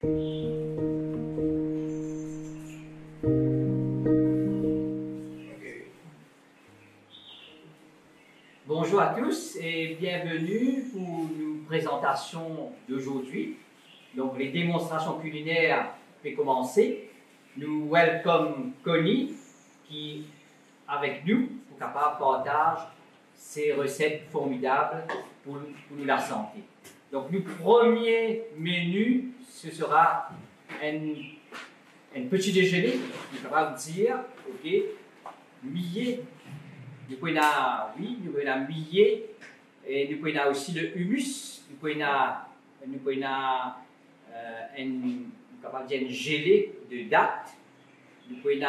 Bonjour à tous et bienvenue pour nos présentations d'aujourd'hui. Donc les démonstrations culinaires vont commencer. Nous welcome Connie qui, avec nous, pour capable partage ces recettes formidables pour nous la santé. Donc le premier menu, ce sera un petit déjeuner, je vais capable de dire, ok, millet. Nous pouvons millet, et nous pouvons aussi le hummus, nous pouvons un gelé de dattes, nous pouvons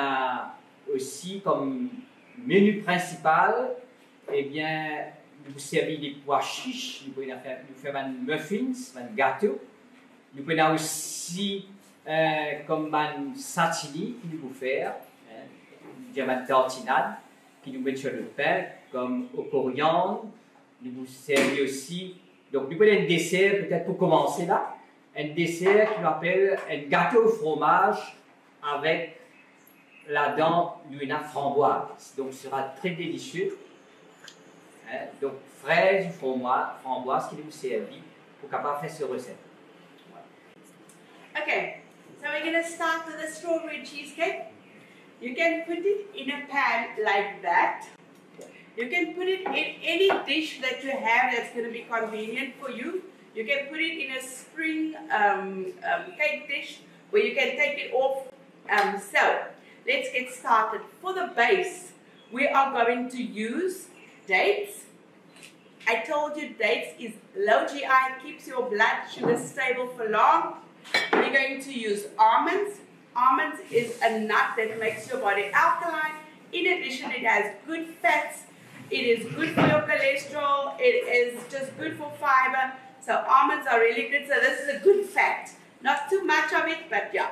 aussi comme menu principal, eh bien, nous servir des pois chiches, nous pouvons faire un muffins, un gâteau, nous pouvons aussi comme un satini qui nous pouvons faire, une tartinade qui nous met sur le pain, comme au coriandre. Nous vous servons aussi, donc nous prenons un dessert, peut-être pour commencer là, un dessert qu'on appelle un gâteau au fromage avec là-dedans une framboise. Donc ce sera très délicieux. Donc fraises, framboise qui nous servi pour capable faire cette recette. Okay, so we're going to start with a strawberry cheesecake. You can put it in a pan like that. You can put it in any dish that you have that's going to be convenient for you. You can put it in a spring cake dish where you can take it off. So, let's get started. For the base, we are going to use dates. I told you dates is low GI, keeps your blood sugar stable for long. We're going to use almonds. Almonds is a nut that makes your body alkaline. In addition, it has good fats. It is good for your cholesterol. It is just good for fiber. So almonds are really good. So this is a good fat. Not too much of it, but yeah.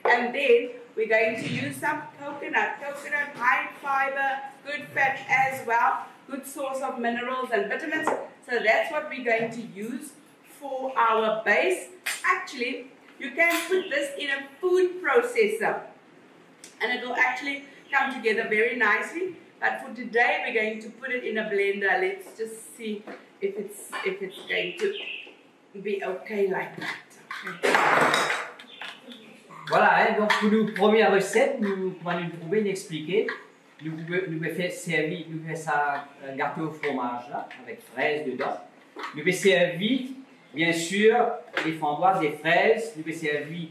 And then we're going to use some coconut. Coconut, high fiber, good fat as well. Good source of minerals and vitamins. So that's what we're going to use for our base. Actually, you can put this in a food processor and it will actually come together very nicely. But for today, we're going to put it in a blender. Let's just see if it's going to be okay like that. Okay. Voilà, donc pour nos premières recettes, nous pouvons nous expliquer. Nous pouvons faire ça un gâteau au fromage là, avec fraises dedans. Nous pouvons servir bien sûr les framboises, les fraises, nous pouvons servir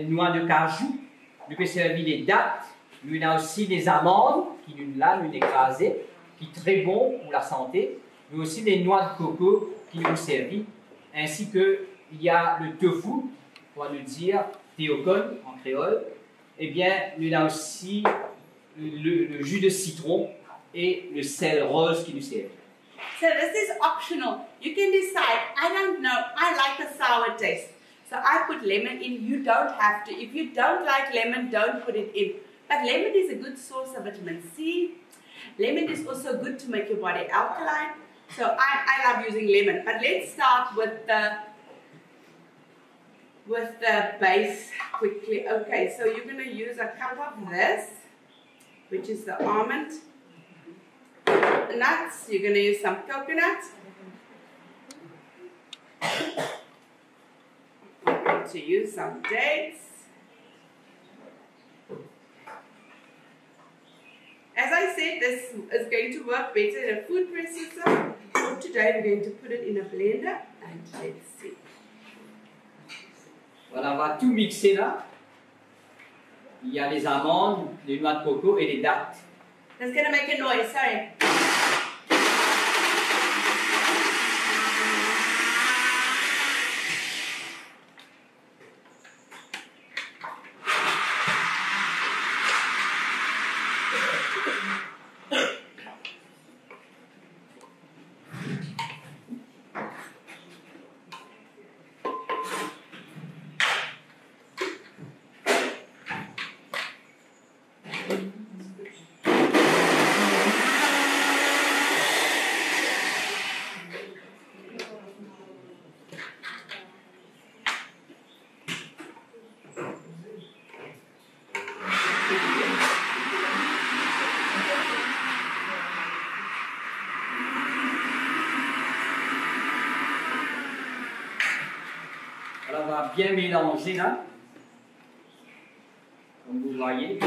noix de cajou, nous pouvons servir les dattes, nous avons aussi les amandes qui nous écrasées, qui sont très bon pour la santé, nous aussi les noix de coco qui nous servent, ainsi que il y a le tofu, on va nous dire théocone en créole, et bien nous avons aussi le jus de citron et le sel rose qui nous servent. So this is optional. You can decide, I don't know, I like a sour taste. So I put lemon in, you don't have to. If you don't like lemon, don't put it in. But lemon is a good source of vitamin C. Lemon is also good to make your body alkaline. So I love using lemon. But let's start with the base quickly. Okay, so you're going to use a cup of this, which is the almond. Nuts, you're going to use some coconut. I'm going to use some dates. As I said, this is going to work better in a food processor. For today, we're going to put it in a blender and let's see. Voilà, on va tout mixer là. Il y a les amandes, les noix de coco et les dattes. That's going to make a noise, sorry. bien mélanger là. Comme vous voyez.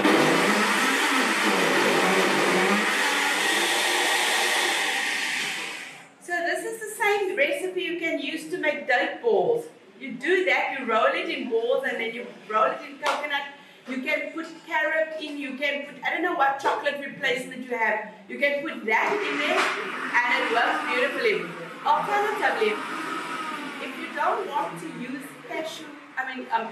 So this is the same recipe you can use to make date balls. You do that, you roll it in balls and then you roll it in coconut. You can put carob in, you can put, I don't know what chocolate replacement you have. You can put that in there and it works beautifully. Alternatively, if you don't want to use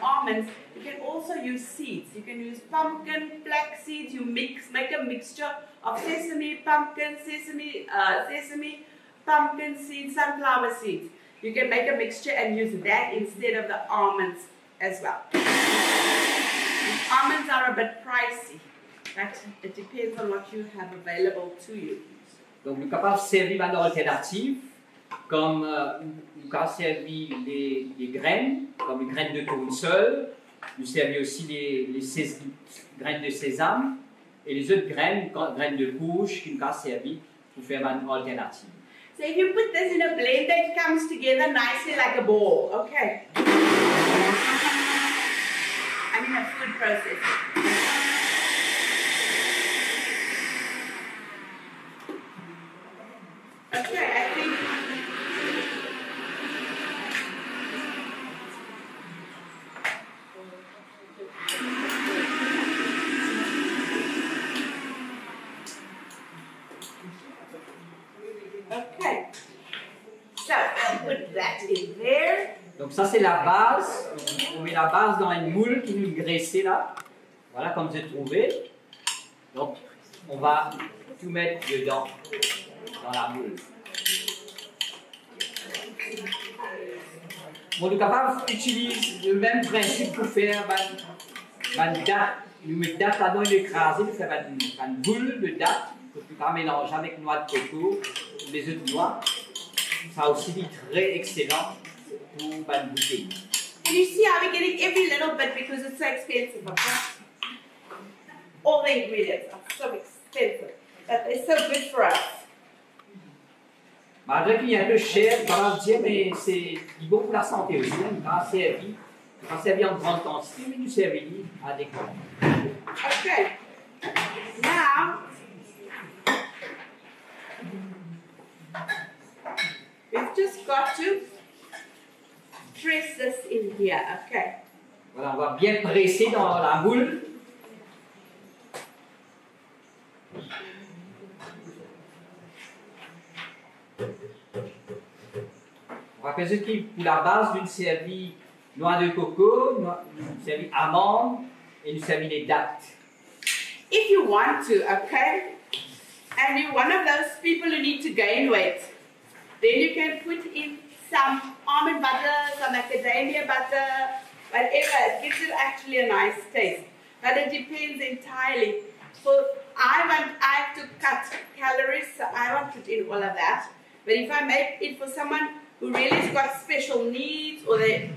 almonds, you can also use seeds. You can use pumpkin, flax seeds, you make a mixture of sesame, pumpkin, sesame, pumpkin seeds, sunflower seeds. You can make a mixture and use that instead of the almonds as well. Almonds are a bit pricey, but it depends on what you have available to you. Donc, nous sommes capables de servir une alternative, comme nous avons servi les graines, comme les graines de tournesol, nous servons aussi les graines de sésame, et les autres graines de courge, qui nous ont servi pour faire une alternative. So if you put this in a blender, it comes together nicely like a ball, okay? I mean a food processor. Okay, I think... Okay, so I'll put that in there. Donc ça c'est la base, on met la base dans une moule qui nous est graissée là, voilà comme j'ai trouvé. Donc on va tout mettre dedans, dans la moule. Bon, nous sommes capables d'utiliser le même principe pour faire une date. Nous mettons date là-dedans et l'écraser, nous faisons une boule de date que tu peux mélanger avec noix de coco ou les autres noix. Ça aussi dit très excellent pour une bouteille. And you see how we're getting every little bit because it's so expensive, okay? All the ingredients are so expensive, but they're so good for us. Malgré qu'il est un peu cher, je vais dire, mais c'est bon pour la santé aussi. Nous avons servi en grande quantité, mais nous servons adéquatement. Okay. Now, we've just got to press this in here, okay? Voilà, on va bien presser dans la moule. On va faire ceci pour la base d'une servie noix de coco, une servie amande et une servie les dattes. If you want to, okay, and you're one of those people who need to gain weight, then you can put in some almond butter, some macadamia butter, whatever. It gives it actually a nice taste. But it depends entirely. So I have to cut calories, so I won't put in all of that. But if I make it for someone who really has got special needs or they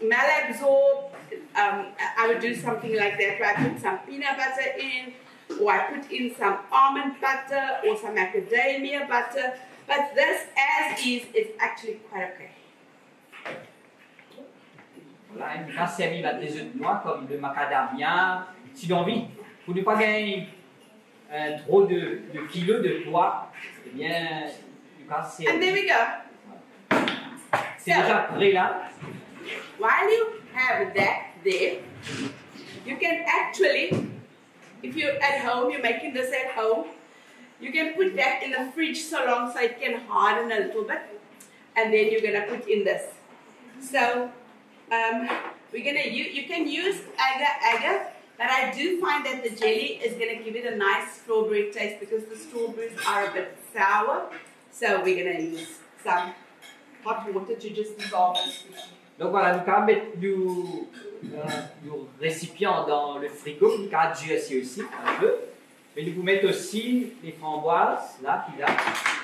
malabsorb, I would do something like that where I put some peanut butter in, or I put in some almond butter or some macadamia butter. But this, as is actually quite okay. Voilà, une grande servie avec des œufs de noix comme le macadamia, si l'on envie. Pour ne pas gagner trop de kilos de poids, eh bien, une grande servie. And there we go. C'est déjà prêt là. While you have that there, you can actually, if you're at home, you're making this at home, you can put that in the fridge so long so it can harden a little bit, and then you're gonna put in this. So we're gonna you can use agar, but I do find that the jelly is gonna give it a nice strawberry taste because the strawberries are a bit sour. So we're gonna use some hot water to just dissolve it. Donc voilà, nous allons mettre nos récipients dans le frigo, nous allons adjuster aussi un peu. Mais nous vous mettons aussi les framboises, là, qui là.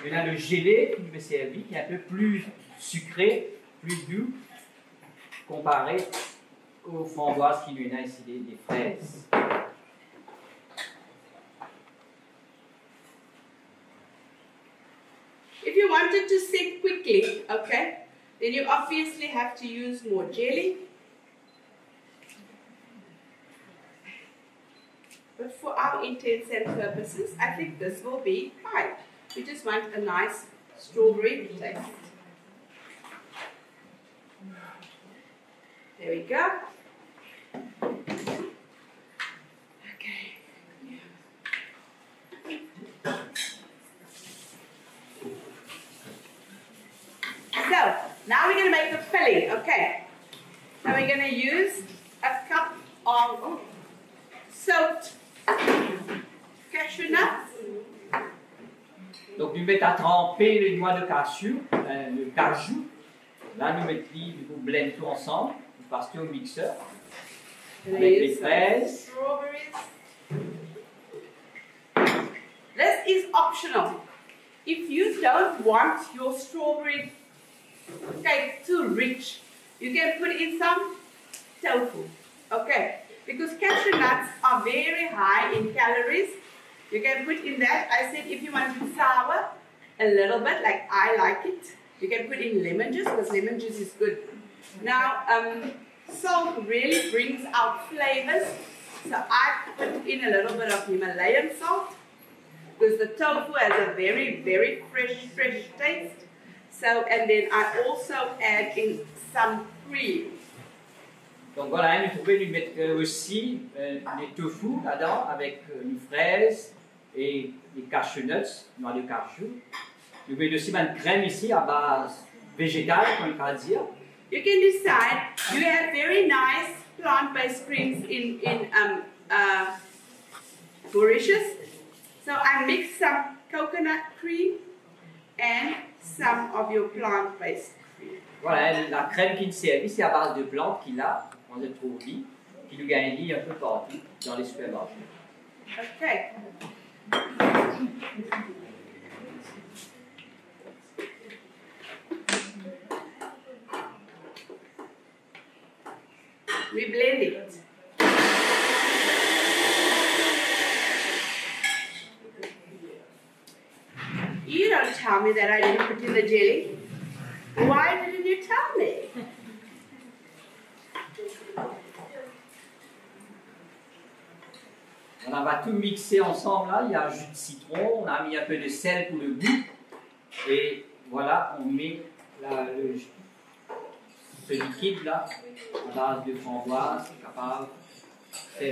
Il y en a le gelé qui nous est servi, qui est un peu plus sucré, plus doux, comparé aux framboises qui nous ont ici, des fraises. If you wanted to set quickly, okay, then you obviously have to use more jelly. But for our intents and purposes, I think this will be fine. We just want a nice strawberry taste. There we go. Okay. So, now we're going to make the filling, okay. Now we're going to use a cup of soaked cashew nuts. Donc, nous mettons à tremper les noix de cashew, le cajou. Là, nous mettons, vous blendez tout ensemble. Vous passez au mixeur. Avec les fraises. This is optional. If you don't want your strawberry cake too rich, you can put in some tofu. Okay, because cashew nuts are very high in calories. You can put in that. I said if you want it sour, a little bit, like I like it, you can put in lemon juice, because lemon juice is good. Now, salt really brings out flavors, so I put in a little bit of Himalayan salt, because the tofu has a very, very fresh taste. So, and then I also add in some cream. Donc voilà, nous pouvons lui mettre aussi les tofu là-dedans avec les fraises et les cashew nuts, noix de cashew. Nous pouvons aussi mettre une crème ici à base végétale, comme on va dire. You can decide. You have very nice plant-based creams in Mauritius. So I mix some coconut cream and some of your plant-based cream. Voilà, la crème qui nous sert, c'est à base de plantes qu'il a, on le trouve qui nous gagne un peu partout dans les supermarchés. Okay. We blend it. You don't tell me that I didn't put in the jelly. Why didn't you tell me? On va tout mixer ensemble là, il y a un jus de citron, on a mis un peu de sel pour le goût, et voilà, on met ce liquide là, à base de framboise, capable de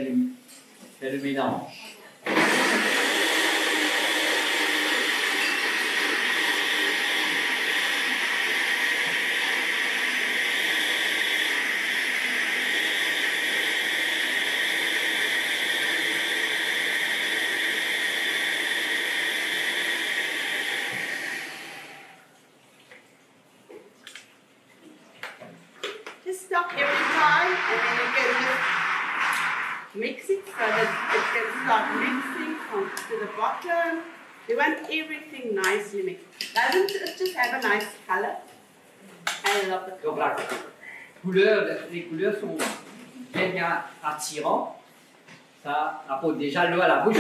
faire le mélange. Stop every time, and then you can just mix it so that it can start mixing to the bottom. You want everything nicely mixed. Doesn't it just have a nice color? I love the color. Donc les couleurs sont bien attirantes. Ça apporte déjà l'eau à la bouche.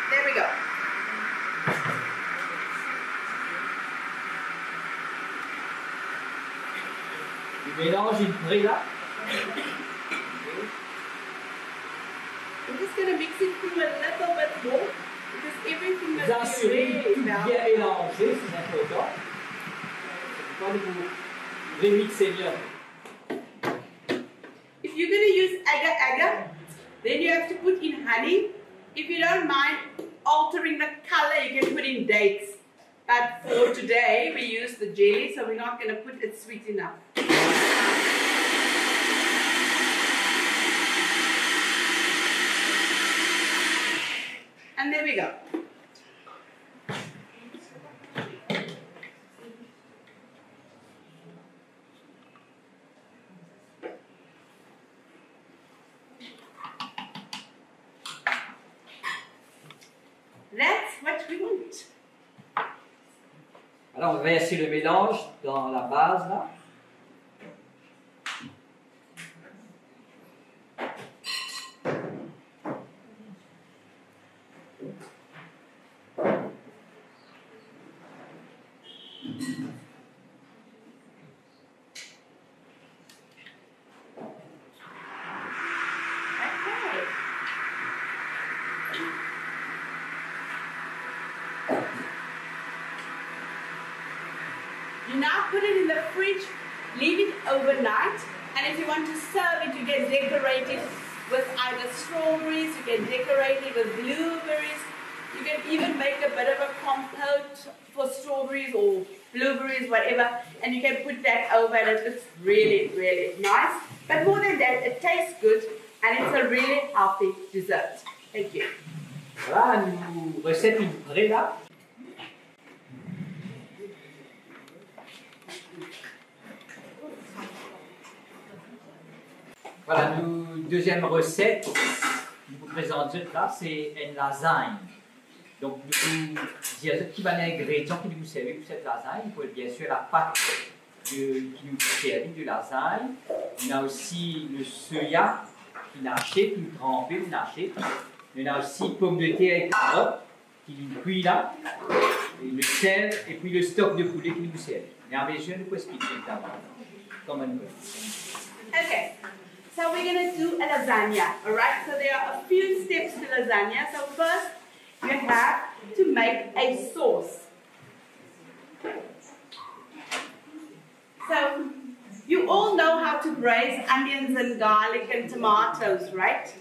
There we go. Je mélange une près là. I'm just going to mix it through a little bit more because everything Vous must be assurez really tout bien balanced. mélangé, c'est important. Quand vous remixez bien. If you're going to use agar-agar, then you have to put in honey. If you don't mind altering the color, you can put in dates. But for today, we use the jelly, so we're not going to put it sweet enough. And there we go. That's what we want. Alors, on va verser le mélange dans la base, là. You now put it in the fridge, leave it overnight, and if you want to serve it, you can decorate it with either strawberries, you can decorate it with blueberries, you can even make a bit of a compote for strawberries or blueberries, whatever, and you can put that over and it looks really, really nice. But more than that, it tastes good and it's a really healthy dessert. Thank you. Voilà, une recette une vraie là. Voilà, deuxième recette que je vous présente là, c'est une lasagne. Donc, nous dire qui va l'ingrédient que vous servez pour cette lasagne. Il faut bien sûr la pâte qui nous sert de lasagne. On a aussi le soya qui naché, qui nous trempé, qui naché. On a aussi pomme de terre et carottes qui nous cuit là. Et le sel et puis le stock de poulet qui nous sert. Mais en besoin de quoi expliquer d'abord. Comment nous Okay. So we're going to do a lasagna, alright? So there are a few steps to lasagna. So first, you have to make a sauce. So, you all know how to braise onions and garlic and tomatoes, right?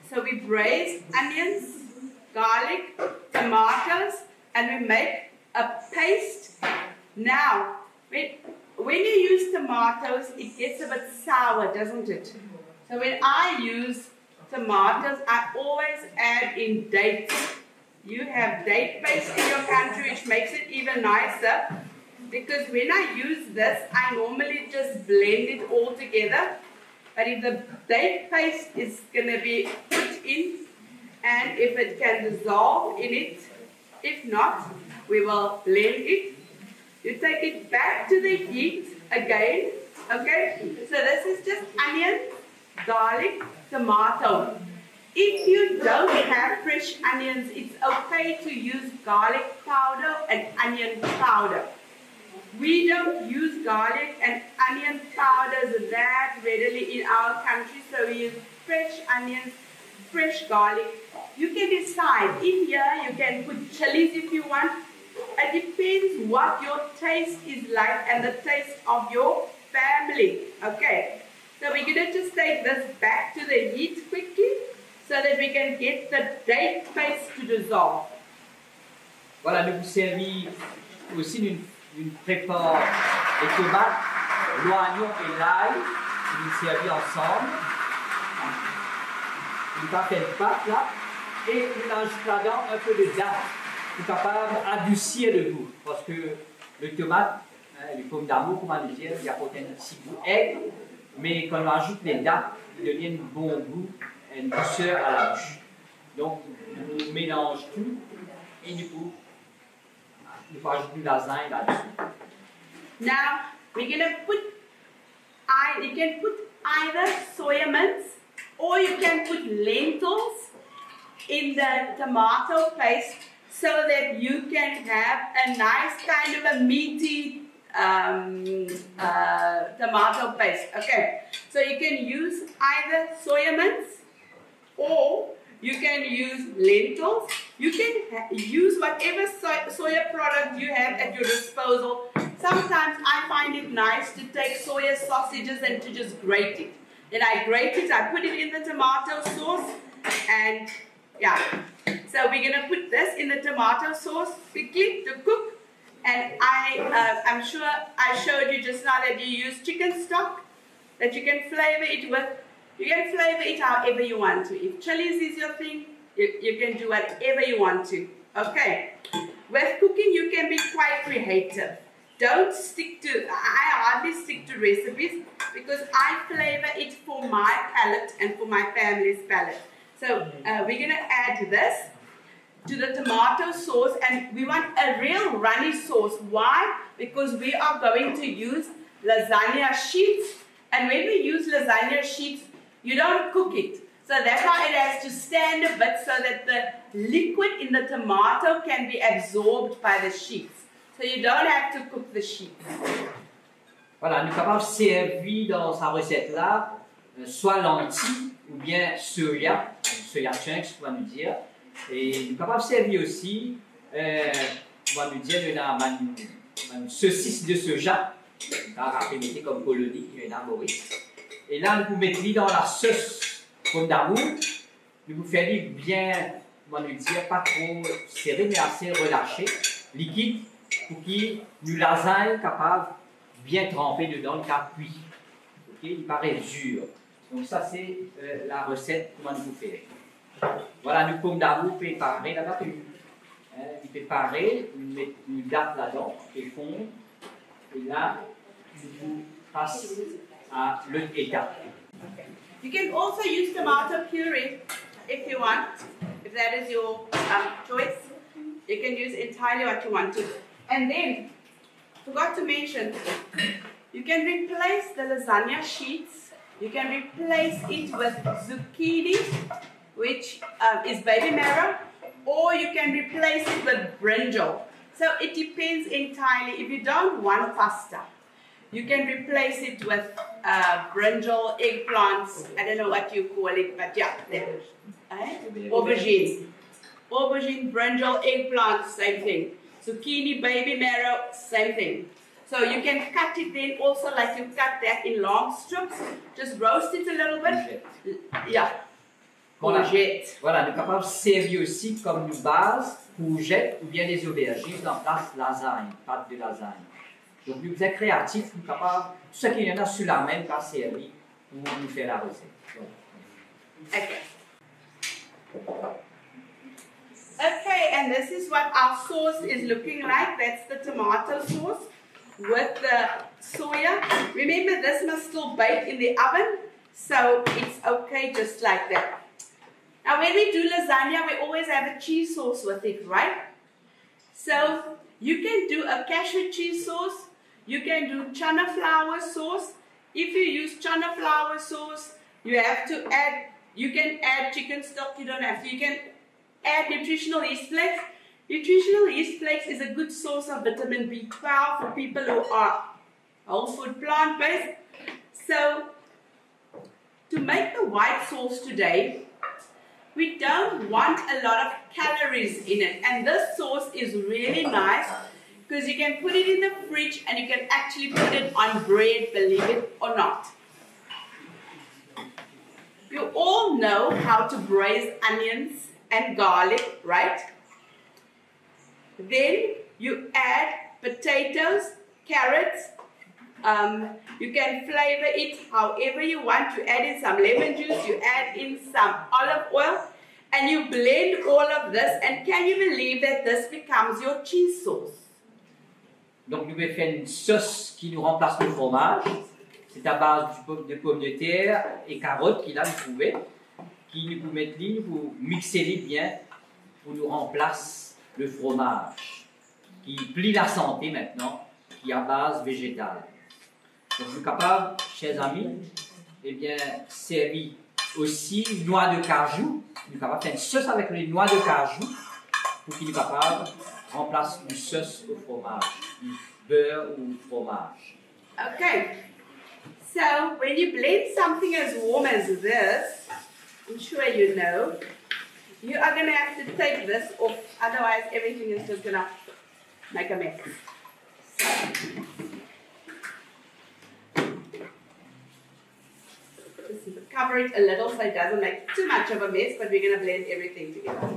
So we braise onions, garlic, tomatoes, and we make a paste. Now, when you use tomatoes, it gets a bit sour, doesn't it? So when I use tomatoes, I always add in dates. You have date paste in your country, which makes it even nicer. Because when I use this, I normally just blend it all together. But if the date paste is going to be put in, and if it can dissolve in it, if not, we will blend it. You take it back to the heat again, okay? So this is just onion, garlic, tomato. If you don't have fresh onions, it's okay to use garlic powder and onion powder. We don't use garlic and onion powders that readily in our country, so we use fresh onions, fresh garlic. You can decide. In here, you can put chilies if you want. It depends what your taste is like and the taste of your family. Okay, so we're going to just take this back to the heat quickly so that we can get the date paste to dissolve. Voilà, nous vous servir aussi d'une prépare les tomates, l'oignon et l'ail, qui nous servir ensemble. Une parfaite pâte là, et on ajoute là-dedans un peu de date. Pour capable d'adoucir le goût, parce que le tomate, les pommes d'amour, comment le dire, il y a peut-être un petit goût aigre, mais quand on ajoute les dattes, il devient un bon goût, une douceur à la bouche. Donc, on mélange tout, et du coup, il faut ajouter du lasagne là-dessus. Now, we're going to put, you can put either soya mince, or you can put lentils in the tomato paste, so that you can have a nice kind of a meaty tomato paste. Okay, so you can use either soya mince or you can use lentils. You can use whatever soya product you have at your disposal. Sometimes I find it nice to take soya sausages and to just grate it. Then I grate it, I put it in the tomato sauce, and yeah. So we're going to put this in the tomato sauce quickly to cook. And I'm sure I showed you just now that you use chicken stock that you can flavor it with. You can flavor it however you want to. If chilies is your thing, You can do whatever you want to. Okay. With cooking, you can be quite creative. Don't stick to, I hardly stick to recipes because I flavor it for my palate and for my family's palate. So we're going to add this to the tomato sauce, and we want a real runny sauce. Why? Because we are going to use lasagna sheets, and when we use lasagna sheets, you don't cook it. So that's why it has to stand a bit so that the liquid in the tomato can be absorbed by the sheets. So you don't have to cook the sheets. Voilà, nous sommes capables de servir dans sa recette-là, soit lentilles ou bien soya chunks, on va nous dire. Et nous sommes capables de servir aussi, on va nous dire, une saucisse de soja, mettez comme colonie, une arboriste. Et là, nous pouvons mettre dans la sauce pomme d'amour. Nous vous faisons bien, on va nous dire, pas trop serré, mais assez relâché, liquide, pour qu'il nous lasagne capable bien tremper dedans, le cas cuit. Okay? Il paraît dur. Donc ça, c'est la recette comment nous faire. Voilà, nous pommes d'amour préparées là-bas. Il préparé, nous mettons une date là-dedans, et fond. Et là, nous passons à l'autre étape. You can also use tomato puree if you want, if that is your choice. You can use entirely what you want to. And then, forgot to mention, you can replace the lasagna sheets. You can replace it with zucchini, which is baby marrow, or you can replace it with brinjal. So it depends entirely. If you don't want pasta, you can replace it with brinjal, eggplants, I don't know what you call it, but yeah, aubergine. Aubergine, brinjal, eggplant, same thing. Zucchini, baby marrow, same thing. So you can cut it then also like you cut that in long strips. Just roast it a little bit. Yeah. Voilà, Courgette. voilà, nous sommes capables de servir aussi comme une base, courgette ou bien des aubergines en place lasagne, pâte de lasagne. Donc nous sommes créatifs, nous sommes capables, tout ce qu'il y en a sur la main, pas servi pour nous faire la recette. Okay. Okay, and this is what our sauce is looking like. That's the tomato sauce with the soya. Remember, this must still bake in the oven, so it's okay just like that. Now, when we do lasagna, we always have a cheese sauce with it, right? So you can do a cashew cheese sauce. You can do chana flour sauce. If you use chana flour sauce, you have to add, you can add chicken stock, you don't have to. You can add nutritional yeast flakes. Nutritional yeast flakes is a good source of vitamin B12 for people who are whole food plant-based. So, to make the white sauce today, we don't want a lot of calories in it. And this sauce is really nice because you can put it in the fridge and you can actually put it on bread, believe it or not. You all know how to braise onions and garlic, right? Then you add potatoes, carrots. You can flavor it however you want. You add in some lemon juice, you add in some olive oil, and you blend all of this. And can you believe that this becomes your cheese sauce? Donc nous allons faire une sauce qui nous remplace le fromage. C'est à base de pommes de terre et carottes qu'il a trouvé, qui nous mettent ligne pour mixer les bien, pour nous remplacer le fromage, qui plie la santé maintenant, qui est à base végétale. Donc, nous sommes capables, chers amis, eh bien, servir aussi noix de cajou. Nous sommes capables de faire une sauce avec les noix de cajou pour qu'il soit capable de remplacer une sauce au fromage, du beurre ou fromage. Okay. So, when you blend something as warm as this, I'm sure you know, you are going to have to take this off, otherwise everything is just going to make a mess. Just cover it a little so it doesn't make too much of a mess, but we're going to blend everything together.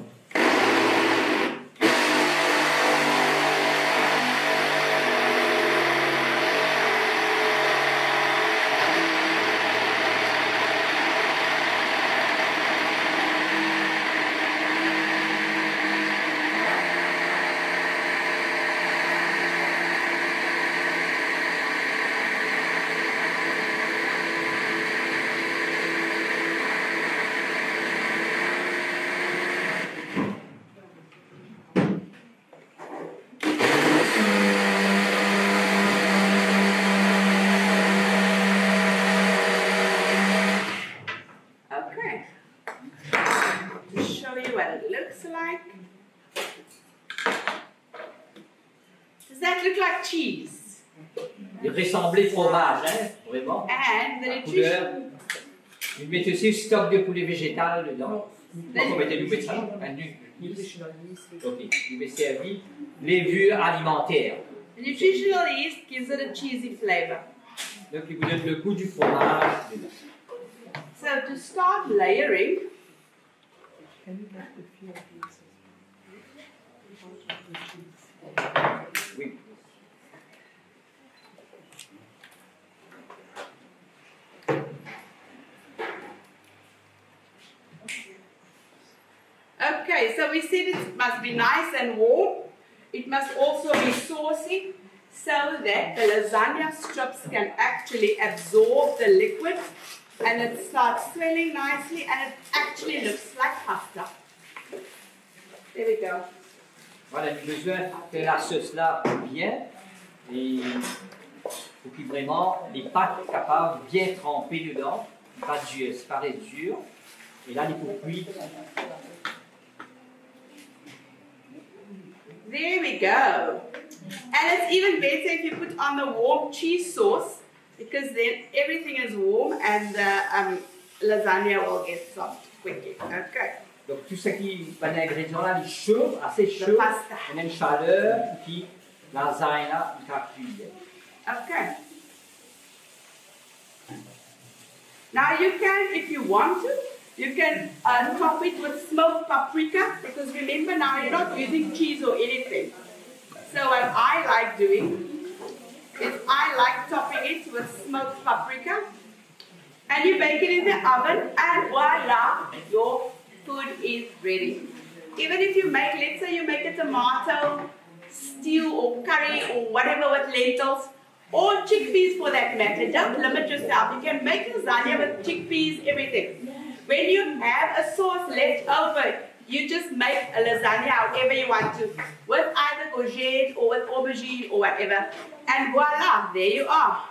you what it looks like. Does that look like cheese? Il ressemblait fromage, hein, vraiment. And the La nutrition. couleur. Vous mettez aussi stock de poulet végétal dedans. Donc, on mettait du ça. Ok, il m'est servi levure alimentaire. The nutritional yeast gives it a cheesy flavor. Donc, il vous donne le goût du fromage dedans. So to start layering, Oui. okay, so we said it must be nice and warm. It must also be saucy so that the lasagna strips can actually absorb the liquid and it starts swelling nicely and it actually looks like pasta. There we go. Voilà, j'ai besoin que la sauce là bien et pour que vraiment les pâtes soient capables de bien tremper dedans. Les pâtes dures, c'est pareil dur. Et là, les pour cuire. There we go. And it's even better if you put on the warm cheese sauce because then everything is warm and the lasagna will get soft quickly. Okay. Donc tout ce qui va dans l'ingrédient là, il est chaud, assez chaud. pasta. Il y a une chaleur qui la lasagne là, il va cuire. Okay. Now you can, if you want to, you can top it with smoked paprika because remember now you're not using cheese or anything. So what I like doing is I like topping it with smoked paprika and you bake it in the oven and voila, your food is ready. Even if you make, let's say you make a tomato stew or curry or whatever with lentils, or chickpeas for that matter. Don't limit yourself. You can make lasagna with chickpeas, everything. When you have a sauce left over, you just make a lasagna however you want to, with either courgette or with aubergine or whatever. And voila, there you are.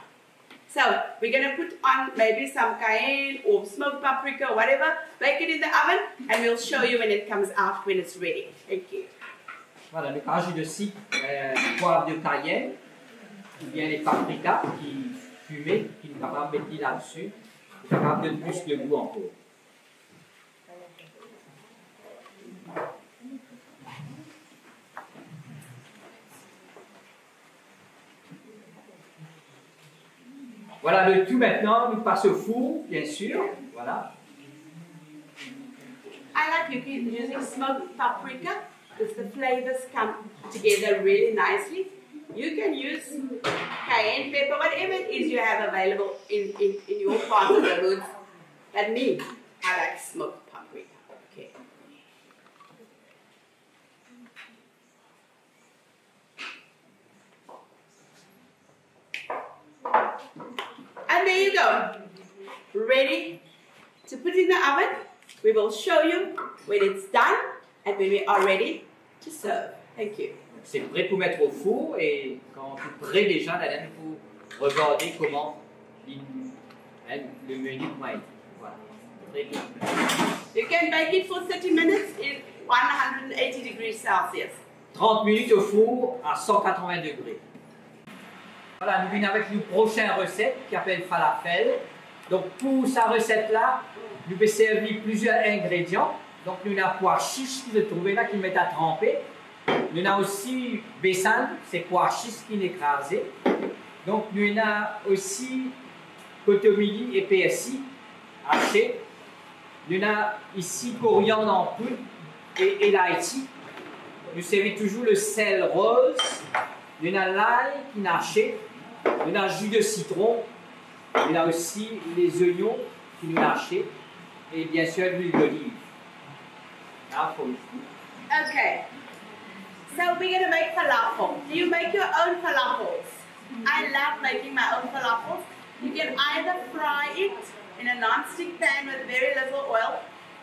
So we're going to put on maybe some cayenne or smoked paprika or whatever, bake it in the oven, and we'll show you when it comes out, when it's ready. Thank you. Voilà, donc rajoute aussi poivre de cayenne, ou bien les paprikas qui fumés, qui sont capables de mettre là-dessus, qui sont capables de donner plus de goût encore. Voilà le tout maintenant, nous passe au four, bien sûr. Voilà. I like using smoked paprika because the flavors come together really nicely. You can use cayenne pepper, whatever it is you have available in your part of the woods. But me, I like smoked paprika. Okay. And there you go. Ready to put in the oven. We will show you when it's done and when we are ready to serve. Thank you. C'est prêt pour mettre au four et quand c'est prêt déjà, Nadine, pour regarder comment le menu va être. Voilà. Très bien. You can bake it for 30 minutes in 180 degrees Celsius. 30 minutes au four à 180 degrés. Voilà, nous venons avec une prochaine recette qui s'appelle falafel. Donc pour sa recette-là, nous avons servi plusieurs ingrédients. Donc nous avons pois chiche que vous trouvez là qui met à tremper. Nous avons aussi besan, c'est pois chiche qui est écrasé. Donc nous avons aussi cotomili et persil haché. Nous avons ici coriandre en poudre et l'ail. Nous servons toujours le sel rose. Nous avons l'ail qui est haché. Nous avons jus de citron. Nous avons aussi les oignons qui nous hachés. Et bien sûr l'huile d'olive. Okay. So we're going to make falafel. Do you make your own falafels? I love making my own falafels. You can either fry it in a non-stick pan with very little oil,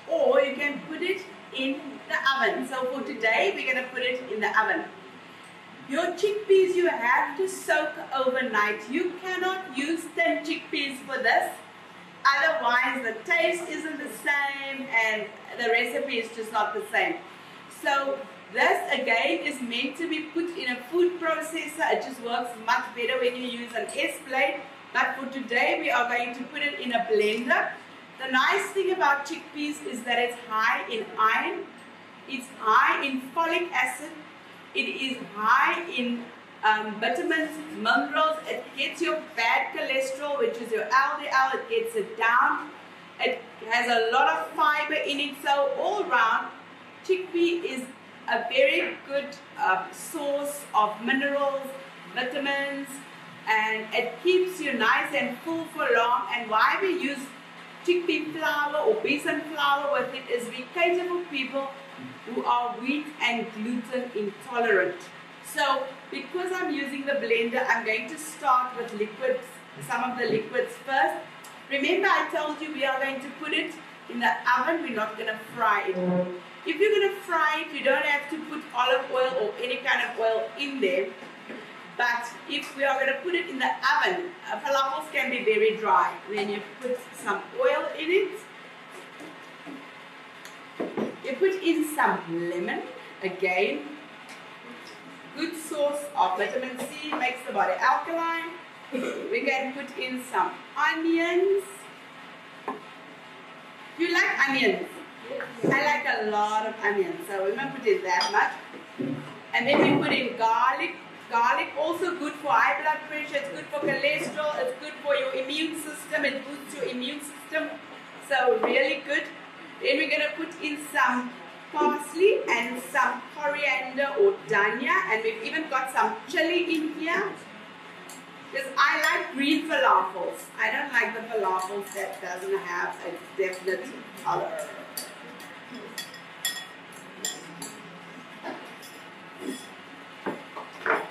or you can put it in the oven. So for today, we're going to put it in the oven. Your chickpeas you have to soak overnight. You cannot use thin chickpeas for this. otherwise the taste isn't the same and the recipe is just not the same. So this again is meant to be put in a food processor. It just works much better when you use an S-blade. But for today we are going to put it in a blender. The nice thing about chickpeas is that it's high in iron, it's high in folic acid, it is high in vitamins, minerals. It gets your bad cholesterol, which is your LDL, it gets it down. It has a lot of fiber in it, so all around chickpea is a very good source of minerals, vitamins, and it keeps you nice and full for long. And why we use chickpea flour or besan flour with it is we cater for people who are wheat and gluten intolerant. So because I'm using the blender, I'm going to start with liquids, some of the liquids first. Remember I told you we are going to put it in the oven, we're not going to fry it. If you're going to fry it, you don't have to put olive oil or any kind of oil in there. But if we are going to put it in the oven, falafels can be very dry. Then you put some oil in it. You put in some lemon, again, good source of vitamin C, makes the body alkaline. We can put in some onions. Do you like onions? I like a lot of onions, so we won't put in that much. And then we put in garlic. Garlic also good for high blood pressure, it's good for cholesterol, it's good for your immune system, it boosts your immune system. So really good. Then we're going to put in some parsley and some coriander or dhania, and we've even got some chili in here. Because I like green falafels. I don't like the falafels that doesn't have a definite color.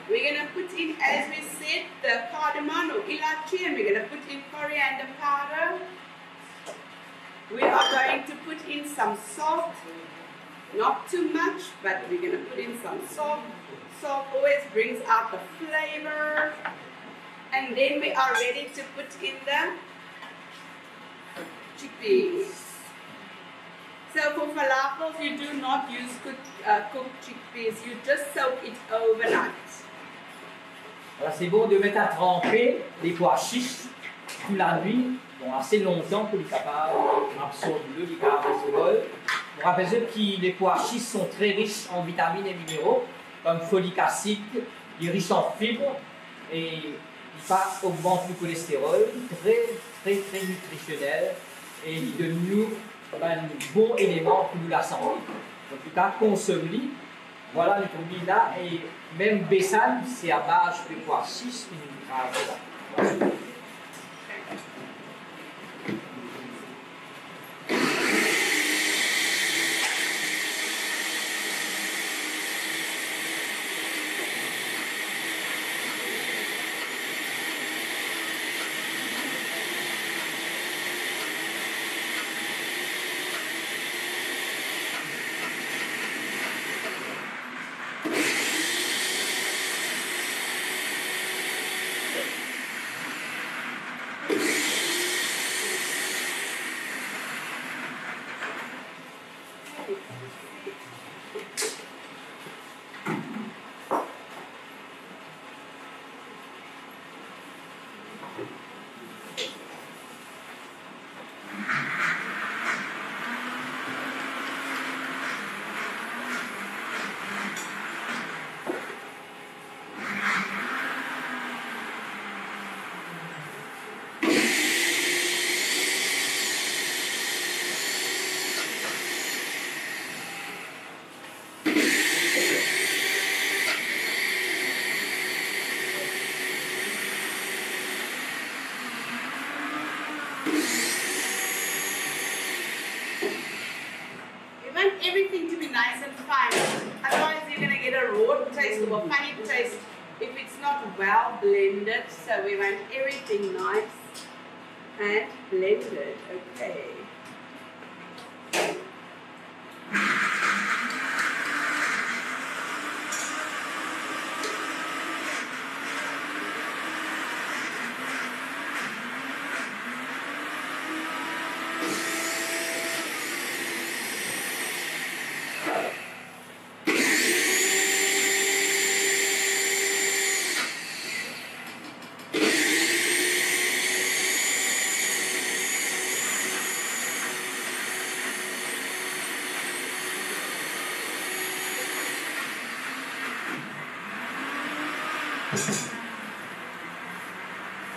We're going to put in, as we said, the cardamom or ilachi, and we're going to put in coriander powder. We are going to put in some salt, not too much, but we're going to put in some salt. Salt always brings out the flavor. And then we are ready to put in the chickpeas. So for falafels, you do not use cooked chickpeas, you just soak it overnight. Alors c'est bon de mettre à tremper les pois chiches toute la nuit, bon, assez longtemps pour les capables d'absorber les cholestérol. On rappelle que les pois chiches sont très riches en vitamines et minéraux, comme folique acide, ils sont riches en fibres et ils augmentent le cholestérol, très nutritionnel et ils donnent nous un bon élément pour la santé. En tout cas, consomme-les. Voilà le produit là, et même besan, c'est à base de pois chiches qui nous travaillent. Everything to be nice and fine, otherwise you're going to get a raw taste or a funny taste if it's not well blended. So we want everything nice and blended. Okay.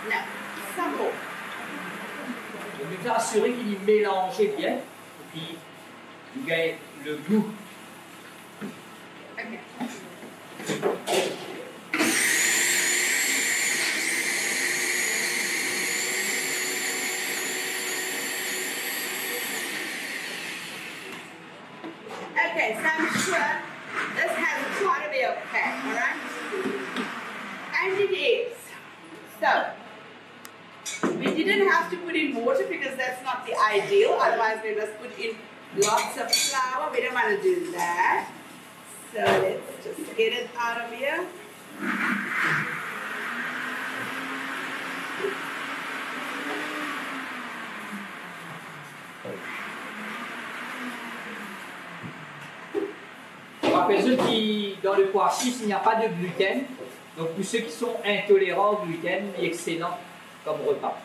Now, some more. Donc, il faut assurer qu'il est mélangé bien pour qu'il gagne le goût. Okay. Okay, so I'm sure this has quite a bit of fat, alright? And it is. So, we didn't have to put in water because that's not the ideal, otherwise we must put in lots of flour. We don't want to do that. So let's just get it out of here. Pour rappel ceux qui, dans le pois chiche, il n'y a pas de gluten. Donc pour ceux qui sont intolérants au gluten, il est excellent comme repas.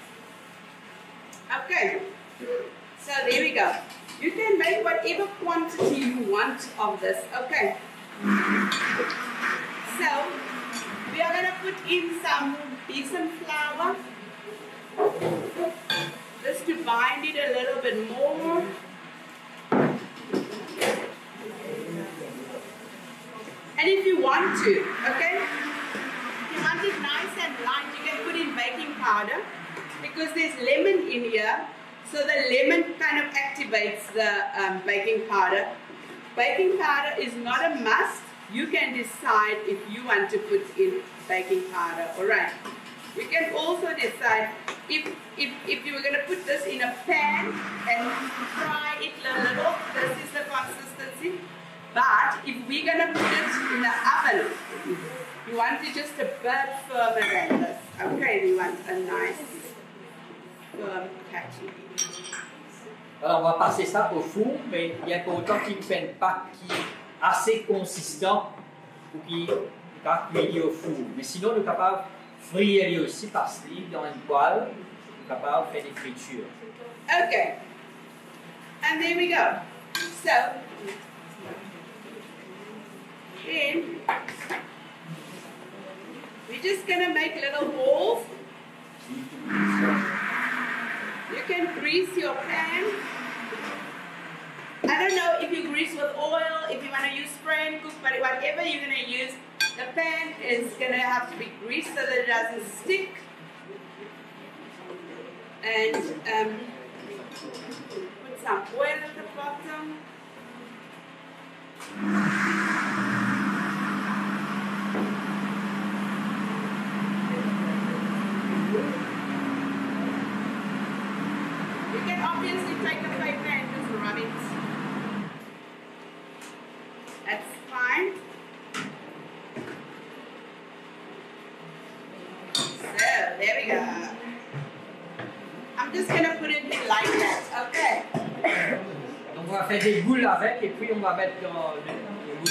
Okay, so there we go. You can make whatever quantity you want of this, okay? So, we are going to put in some decent flour, just to bind it a little bit more. And if you want to, okay? If you want it nice and light, you can put in baking powder because there's lemon in here. So the lemon kind of activates the baking powder. Baking powder is not a must. You can decide if you want to put in baking powder. Alright. You can also decide if you were going to put this in a pan and fry it a little. This is the consistency. But if we're going to put it in the oven, you want it just a bit firmer than this. Okay, we want a nice firm patty. Alors on va passer ça au four, mais il y a pour autant qu'il fait une pâte qui est assez consistant pour qu'il va cuire au four. Mais sinon, on est capable de frire aussi parce qu'il dans une poêle, on est capable de faire des fritures. Okay, and there we go. So, then we're just going to make little balls. You can grease your pan. I don't know if you grease with oil, if you want to use spray and cook, but whatever you're going to use, the pan is going to have to be greased so that it doesn't stick. And put some oil at the bottom. You can obviously take a paper and just rub it. That's fine. So, there we go. I'm just going to put it in like that, okay? Donc on va faire des boules avec et puis on va mettre dans le moule.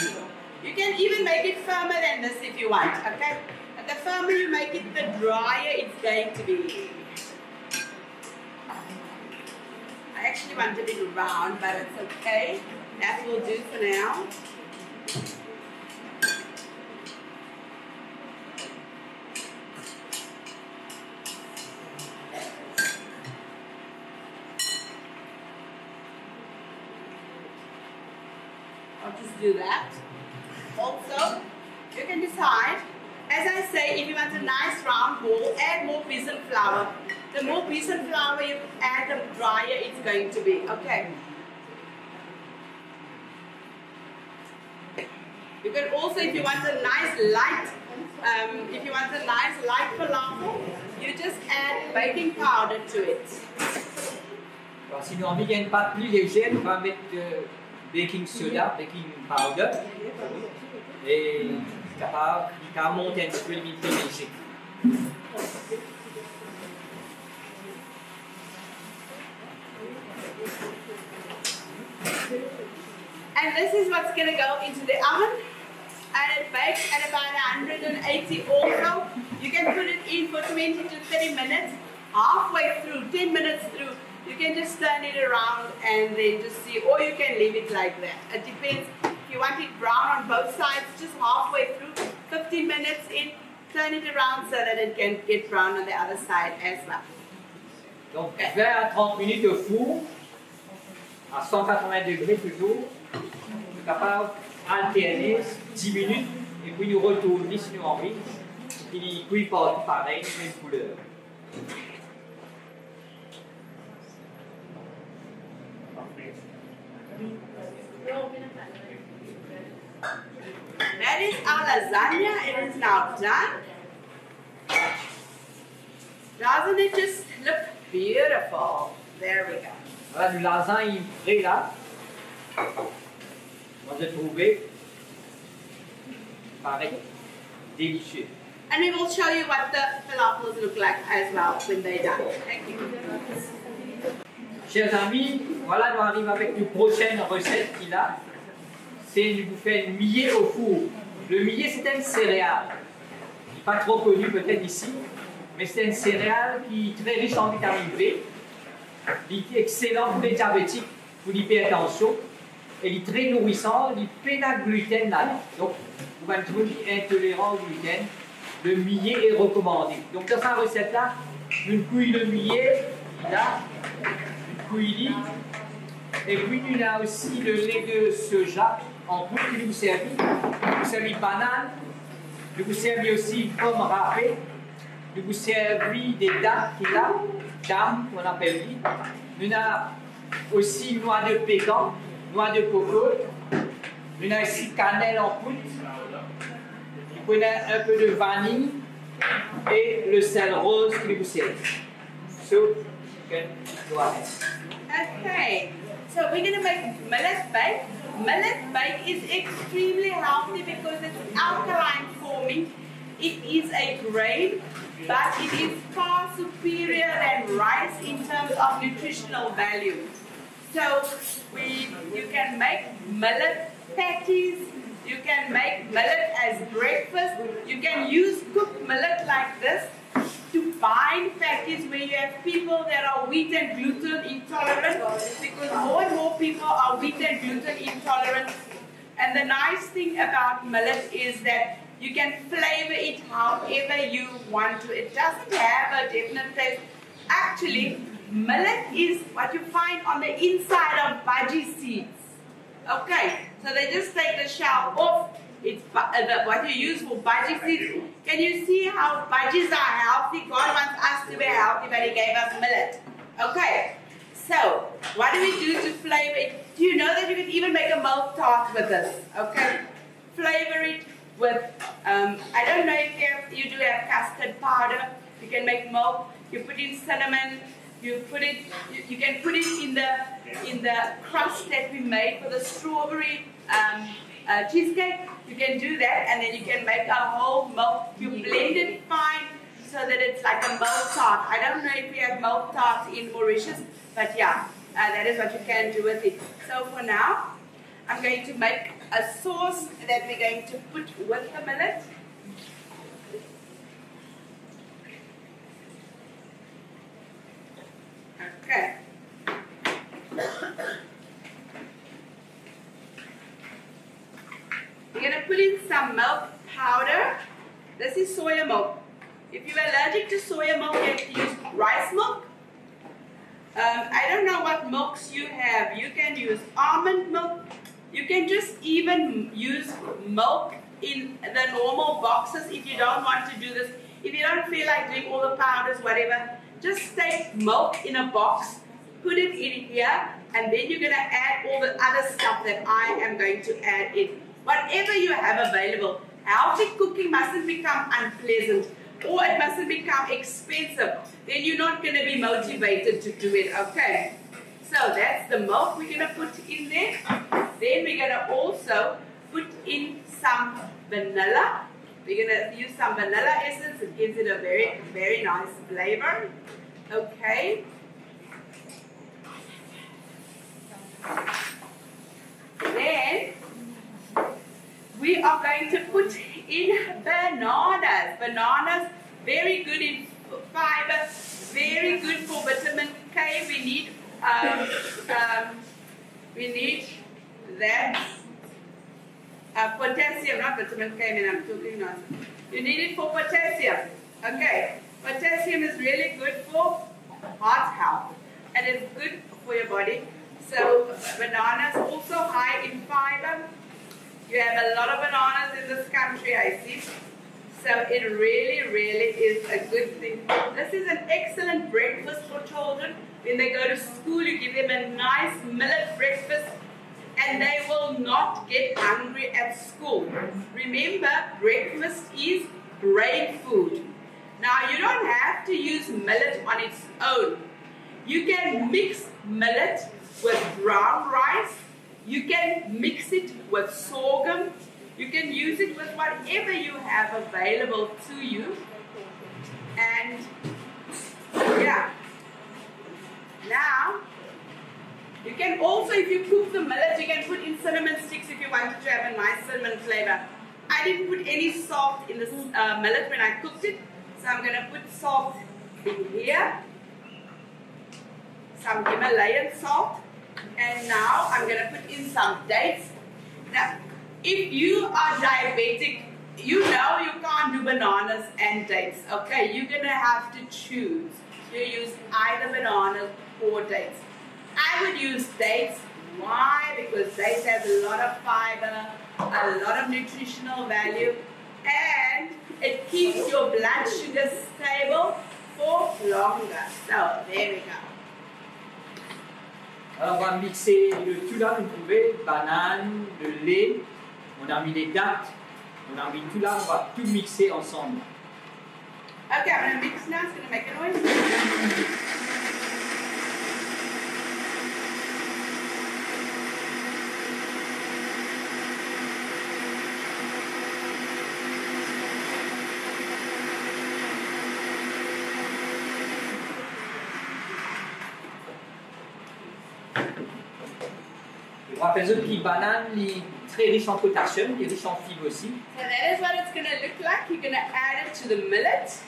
You can even make it firmer than this if you want, okay? And the firmer you make it, the drier it's going to be. I actually wanted it round, but it's okay. That will do for now. I'll just do that. Also, you can decide, as I say, if you want a nice round ball, add more besan flour. The more besan flour you add, the drier it's going to be. Okay. You can also, if you want a nice light, falafel, you just add baking powder to it. Alors, si nous avons envie qu'il y ait une pâte plus légère, on va mettre baking soda, baking powder, et capable de monter un petit peu l'humidité léger. And this is what's going to go into the oven, and it bakes at about 180 also. You can put it in for 20 to 30 minutes, halfway through, 10 minutes through. You can just turn it around and then just see, or you can leave it like that. It depends. If you want it brown on both sides, just halfway through, 15 minutes in, turn it around so that it can get brown on the other side as well. Donc 20 à 30 minutes au four, à 180 degrés toujours, capable d'alterner 10 minutes et puis nous retourner si nous envie. Il cuit pas pareil, même couleur. That is our lasagna. It is now done. Doesn't it just look beautiful? There we go. Voilà le lasagne prêt là. On va trouver pareil, délicieux. And we will show you what the falafels look like as well when they're done. Thank you. Chers amis, voilà, nous arrivons avec une prochaine recette qu'il a. C'est de vous faire une millet au four. Le millet, c'est une céréale. Pas trop connue peut-être ici, mais c'est une céréale qui est très riche en vitamine B. Elle est excellente pour les diabétiques, pour l'hypertension. Elle est très nourrissante, elle est pleine de gluten là. Donc, pour un qui est intolérant au gluten, le millet est recommandé. Donc, dans cette recette-là, une couille de millet, là, une couille, et puis il y a aussi le lait de soja en poudre que vous servez. Vous servez banane, vous servez aussi une pomme râpée, vous servez des dames qu'on appelle. Nous avons aussi noix de pécan, noix de coco. Nous avons aussi cannelle en poudre. Vous prenez un peu de vanille et le sel rose que vous servez. So, go ahead. Okay, so we're going to make millet bake. Millet bake is extremely healthy because it's alkaline forming. It is a grain, but it is far superior than rice in terms of nutritional value. So you can make millet patties, you can make millet as breakfast, you can use cooked millet like this to bind patties where you have people that are wheat and gluten intolerant, because more and more people are wheat and gluten intolerant. And the nice thing about millet is that you can flavor it however you want to. It doesn't have a definite taste. Actually, millet is what you find on the inside of budgie seeds. Okay, so they just take the shell off. It's what you use for budgie seeds. Can you see how budgies are healthy? God wants us to be healthy, but He gave us millet. Okay, so what do we do to flavor it? Do you know that you can even make a milk tart with this? Okay, flavor it with, I don't know if you do have custard powder. You can make milk. You put in cinnamon. You put it. You can put it in the crust that we made for the strawberry cheesecake. You can do that, and then you can make a whole milk. You blend it fine so that it's like a milk tart. I don't know if you have milk tarts in Mauritius, but yeah, that is what you can do with it. So for now, I'm going to make a sauce that we're going to put with the millet. Okay. We're going to put in some milk powder. This is soya milk. If you're allergic to soya milk, you have to use rice milk. I don't know what milks you have. You can use almond milk. You can just even use milk in the normal boxes if you don't want to do this. If you don't feel like doing all the powders, whatever, just take milk in a box, put it in here, and then you're going to add all the other stuff that I am going to add in. Whatever you have available. Healthy cooking mustn't become unpleasant, or it mustn't become expensive. Then you're not going to be motivated to do it, okay? So that's the milk we're going to put in there. Then we're going to also put in some vanilla. We're going to use some vanilla essence. It gives it a very, very nice flavor. Okay. Then we are going to put in bananas. Bananas, very good in fiber, very good for vitamin K. We need that potassium, not vitamin K. I mean, I'm talking nonsense. You need it for potassium. Okay, potassium is really good for heart health and it's good for your body. So bananas also high in fiber. You have a lot of bananas in this country, I see. So it really is a good thing. This is an excellent breakfast for children. When they go to school, you give them a nice millet breakfast and they will not get hungry at school. Remember, breakfast is brain food. Now, you don't have to use millet on its own. You can mix millet with brown rice. You can mix it with sorghum. You can use it with whatever you have available to you. And yeah. Now, you can also, if you cook the millet, you can put in cinnamon sticks if you wanted to have a nice cinnamon flavor. I didn't put any salt in this millet when I cooked it. So I'm going to put salt in here. Some Himalayan salt. And now I'm going to put in some dates. Now, if you are diabetic, you know you can't do bananas and dates. Okay, you're going to have to choose. You use either bananas or dates. I would use dates. Why? Because dates have a lot of fiber, a lot of nutritional value, and it keeps your blood sugar stable for longer. So, there we go. Alors, on va mixer le tout là, vous trouvez, banane, le lait, on a mis les dattes, on a mis tout là, on va tout mixer ensemble. Okay, I'm going to mix now, it's going to make a noise. Rappelez-vous que les bananes sont très riches en potassium, et riches en fibres aussi. So that is what it's going to look like. You're going to add it to the millet.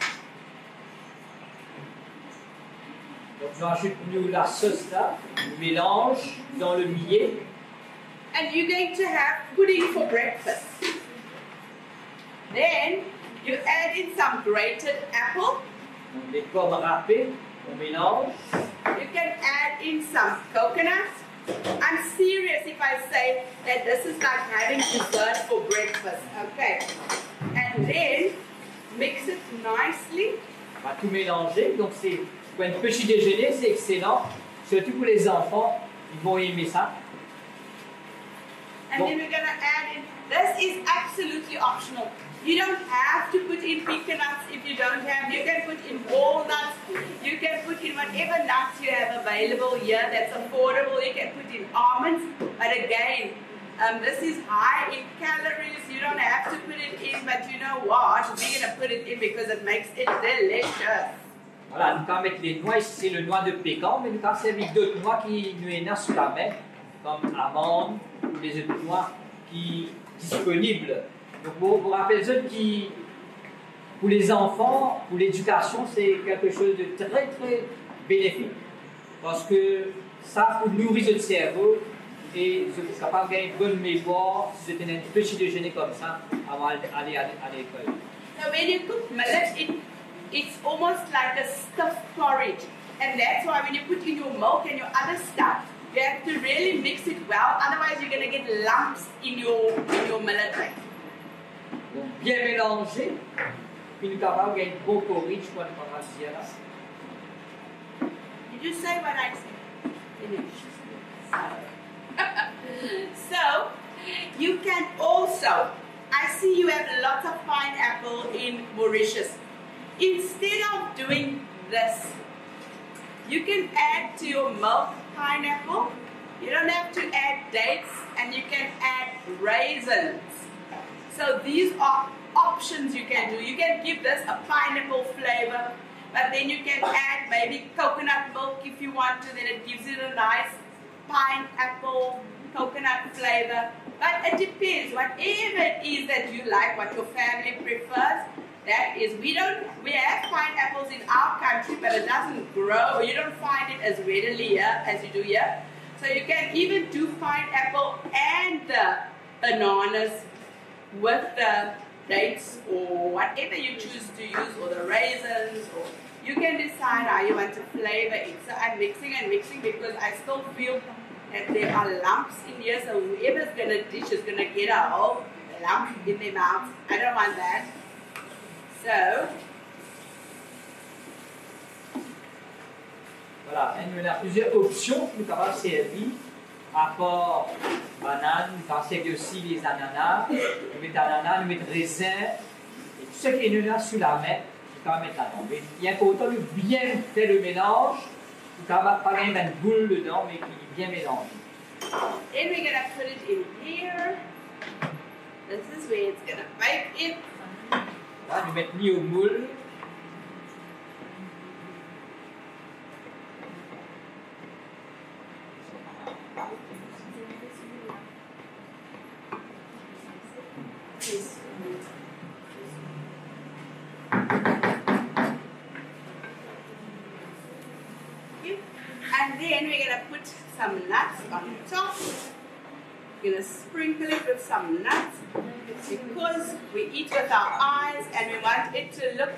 Donc nous ajoutons la sauce là, on mélange dans le millet. And you're going to have pudding for breakfast. Then you add in some grated apple. Donc les pommes râpées, on mélange. You can add in some coconut. I'm serious if I say that this is like having dessert for breakfast. Okay. And then mix it nicely. On va tout mélanger. Donc c'est pour un petit déjeuner, c'est excellent. Surtout pour les enfants, ils vont aimer ça. And then we're going to add in, this is absolutely optional. You don't have to put in pecan nuts if you don't have. You can put in walnuts. You can put in whatever nuts you have available here that's affordable. You can put in almonds. But again, this is high in calories. You don't have to put it in, but you know what? We're going to put it in because it makes it delicious. Voilà, nous allons mettre les noix, ici c'est le noix de pécan, mais nous allons servir d'autres noix qui nous énervent sous la main, comme amandes ou les autres noix qui sont disponibles. Donc vous rappelez que pour les enfants, pour l'éducation, c'est quelque chose de très bénéfique. Parce que ça vous nourrit le cerveau et vous êtes capable d'avoir une bonne mémoire si vous avez un petit déjeuner comme ça avant d'aller à l'école. So when you cook millet, it's almost like a stuffed porridge. And that's why when you put in your milk and your other stuff, you have to really mix it well. Otherwise, you're going to get lumps in your millet rice. Donc, bien mélanger, puis nous sommes capables de gagner un bon porridge pour nous dire là. Did you say what I said? So, you can also, I see you have lots of pineapple in Mauritius. Instead of doing this, you can add to your milk pineapple. You don't have to add dates, and you can add raisins. So these are options you can do. You can give this a pineapple flavor, but then you can add maybe coconut milk if you want to, then it gives it a nice pineapple coconut flavor. But it depends, whatever it is that you like, what your family prefers, that is, we have pineapples in our country, but it doesn't grow, or you don't find it as readily here as you do here. So you can even do pineapple and the bananas with the dates or whatever you choose to use, or the raisins, or you can decide how you want to flavor it. So I'm mixing and mixing because I still feel that there are lumps in here, so whoever's going to dish is going to get a whole lump in their mouth. I don't want that. So, voilà, il y a plusieurs options pour nous servir. À part banane, nous pouvons servir aussi les ananas. Nous mettons ananas, nous mettons raisin. Et tout ce qui est là sur la main, nous pouvons mettre là-dedans. Mais il est important de bien faire le mélange. Nous ne pouvons pas mettre une boule dedans, mais qui est bien mélangé. Then we're going to put it in here. This is where it's going to bake it. Là, nous mettons mis au moule. And then we're going to put some nuts on top. We're going to sprinkle it with some nuts because we eat with our eyes and we want it to look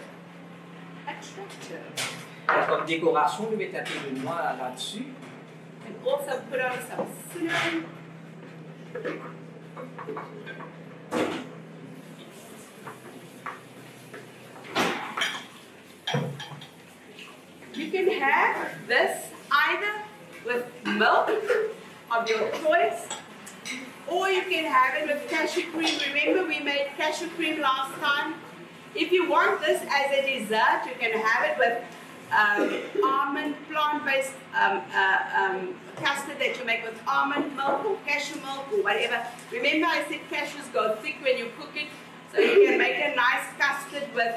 attractive. Comme décoration, nous mettons un peu de noix là-dessus. And also put on some cinnamon. You can have this either with milk of your choice, or you can have it with cashew cream. Remember we made cashew cream last time? If you want this as a dessert, you can have it with almond, plant-based custard that you make with almond milk or cashew milk or whatever. Remember I said cashews go thick when you cook it, so you can make a nice custard with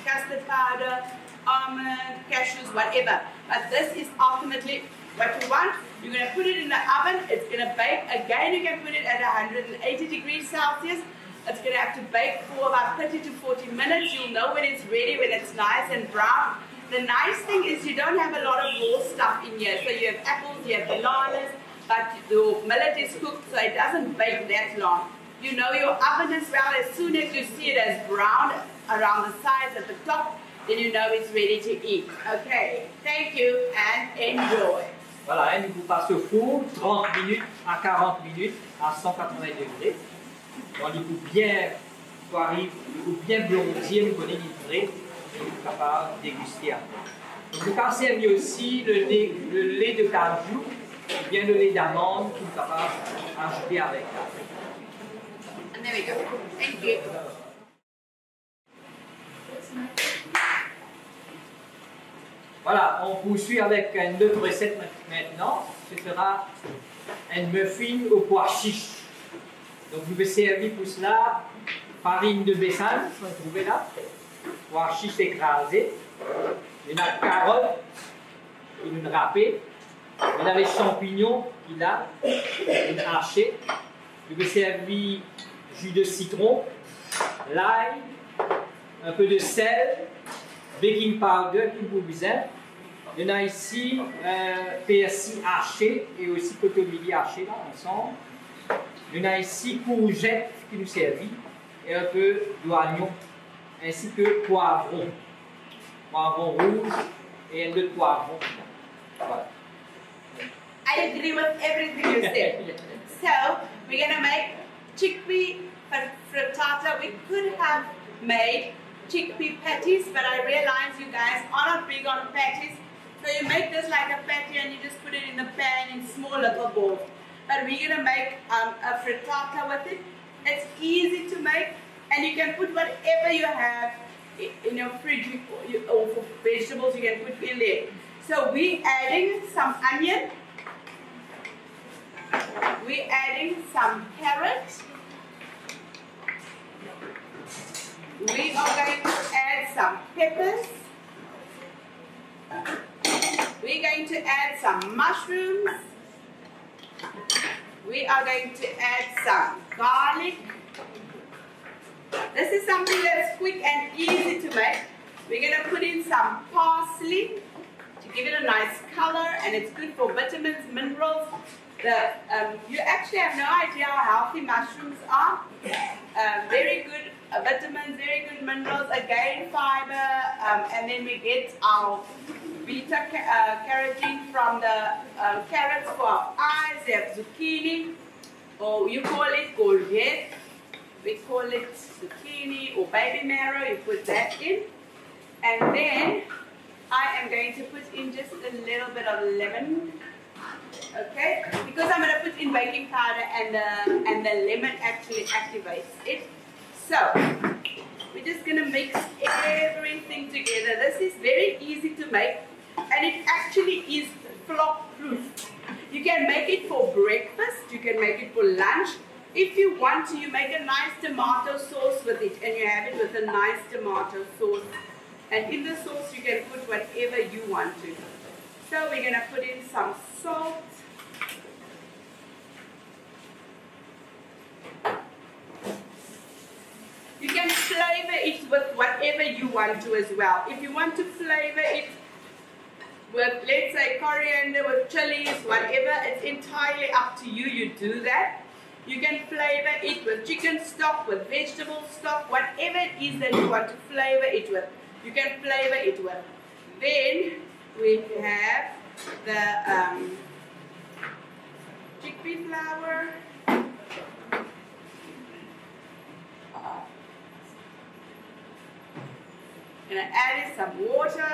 custard powder, almond, cashews, whatever. But this is ultimately what you want. You're going to put it in the oven. It's going to bake. Again, you can put it at 180 degrees Celsius. It's going to have to bake for about 30 to 40 minutes. You'll know when it's ready, when it's nice and brown. The nice thing is you don't have a lot of raw stuff in here. So you have apples, you have bananas, but the millet is cooked, so it doesn't bake that long. You know your oven as well. As soon as you see it as brown around the sides at the top, then you know it's ready to eat. Okay, thank you and enjoy. Voilà, nous vous passons au four 30 minutes à 40 minutes à 180 degrés. Donc, il faut bien, blondir, nous connaissons livré, et nous sommes capables de déguster après. Donc, nous pouvons servir aussi le lait de cajou, ou bien le lait d'amande, nous sommes capables d'ajouter avec. And there we go. Thank you. Voilà, on poursuit avec une autre recette maintenant. Ce sera un muffin au pois chiche. Donc, vous pouvez servir pour cela farine de bessane, vous trouvez là, pois chiche écrasé, une carotte, une râpée, vous avez champignons qu'il a, une hachée. Vous pouvez servir jus de citron, l'ail, un peu de sel, baking powder qui vous besoin. Il y en a ici persil haché et aussi cotomili haché là ensemble. Il y en a ici courgettes qui nous servit et un peu d'oignon ainsi que poivron. Poivron rouge et un peu de poivron. Voilà. I agree with everything you said. So we're going to make chickpea frittata. We could have made chickpea patties, but I realize you guys are not big on patties. So you make this like a patty and you just put it in the pan in small little balls. But we're going to make a frittata with it. It's easy to make and you can put whatever you have in your fridge or for vegetables you can put in there. So we're adding some onion. We're adding some carrot. We are going to add some peppers. We're going to add some mushrooms. We are going to add some garlic. This is something that's quick and easy to make. We're going to put in some parsley to give it a nice color, and it's good for vitamins, minerals. You actually have no idea how healthy mushrooms are. Very good vitamins, very good minerals, again fiber, and then we get our beta carotene from the carrots for our eyes. They have zucchini, or you call it courgette. We call it zucchini or baby marrow. You put that in, and then I am going to put in just a little bit of lemon. Okay, because I'm going to put in baking powder and the lemon actually activates it. So we're just going to mix everything together. This is very easy to make, and it actually is flop proof. You can make it for breakfast, you can make it for lunch. If you want to, you make a nice tomato sauce with it, and you have it with a nice tomato sauce. And in the sauce you can put whatever you want to. So we're going to put in some salt. You can flavor it with whatever you want to as well. If you want to flavor it with, let's say, coriander, with chilies, whatever, it's entirely up to you. You do that. You can flavor it with chicken stock, with vegetable stock, whatever it is that you want to flavor it with. You can flavor it with. Then we have the chickpea flour. And I added some water.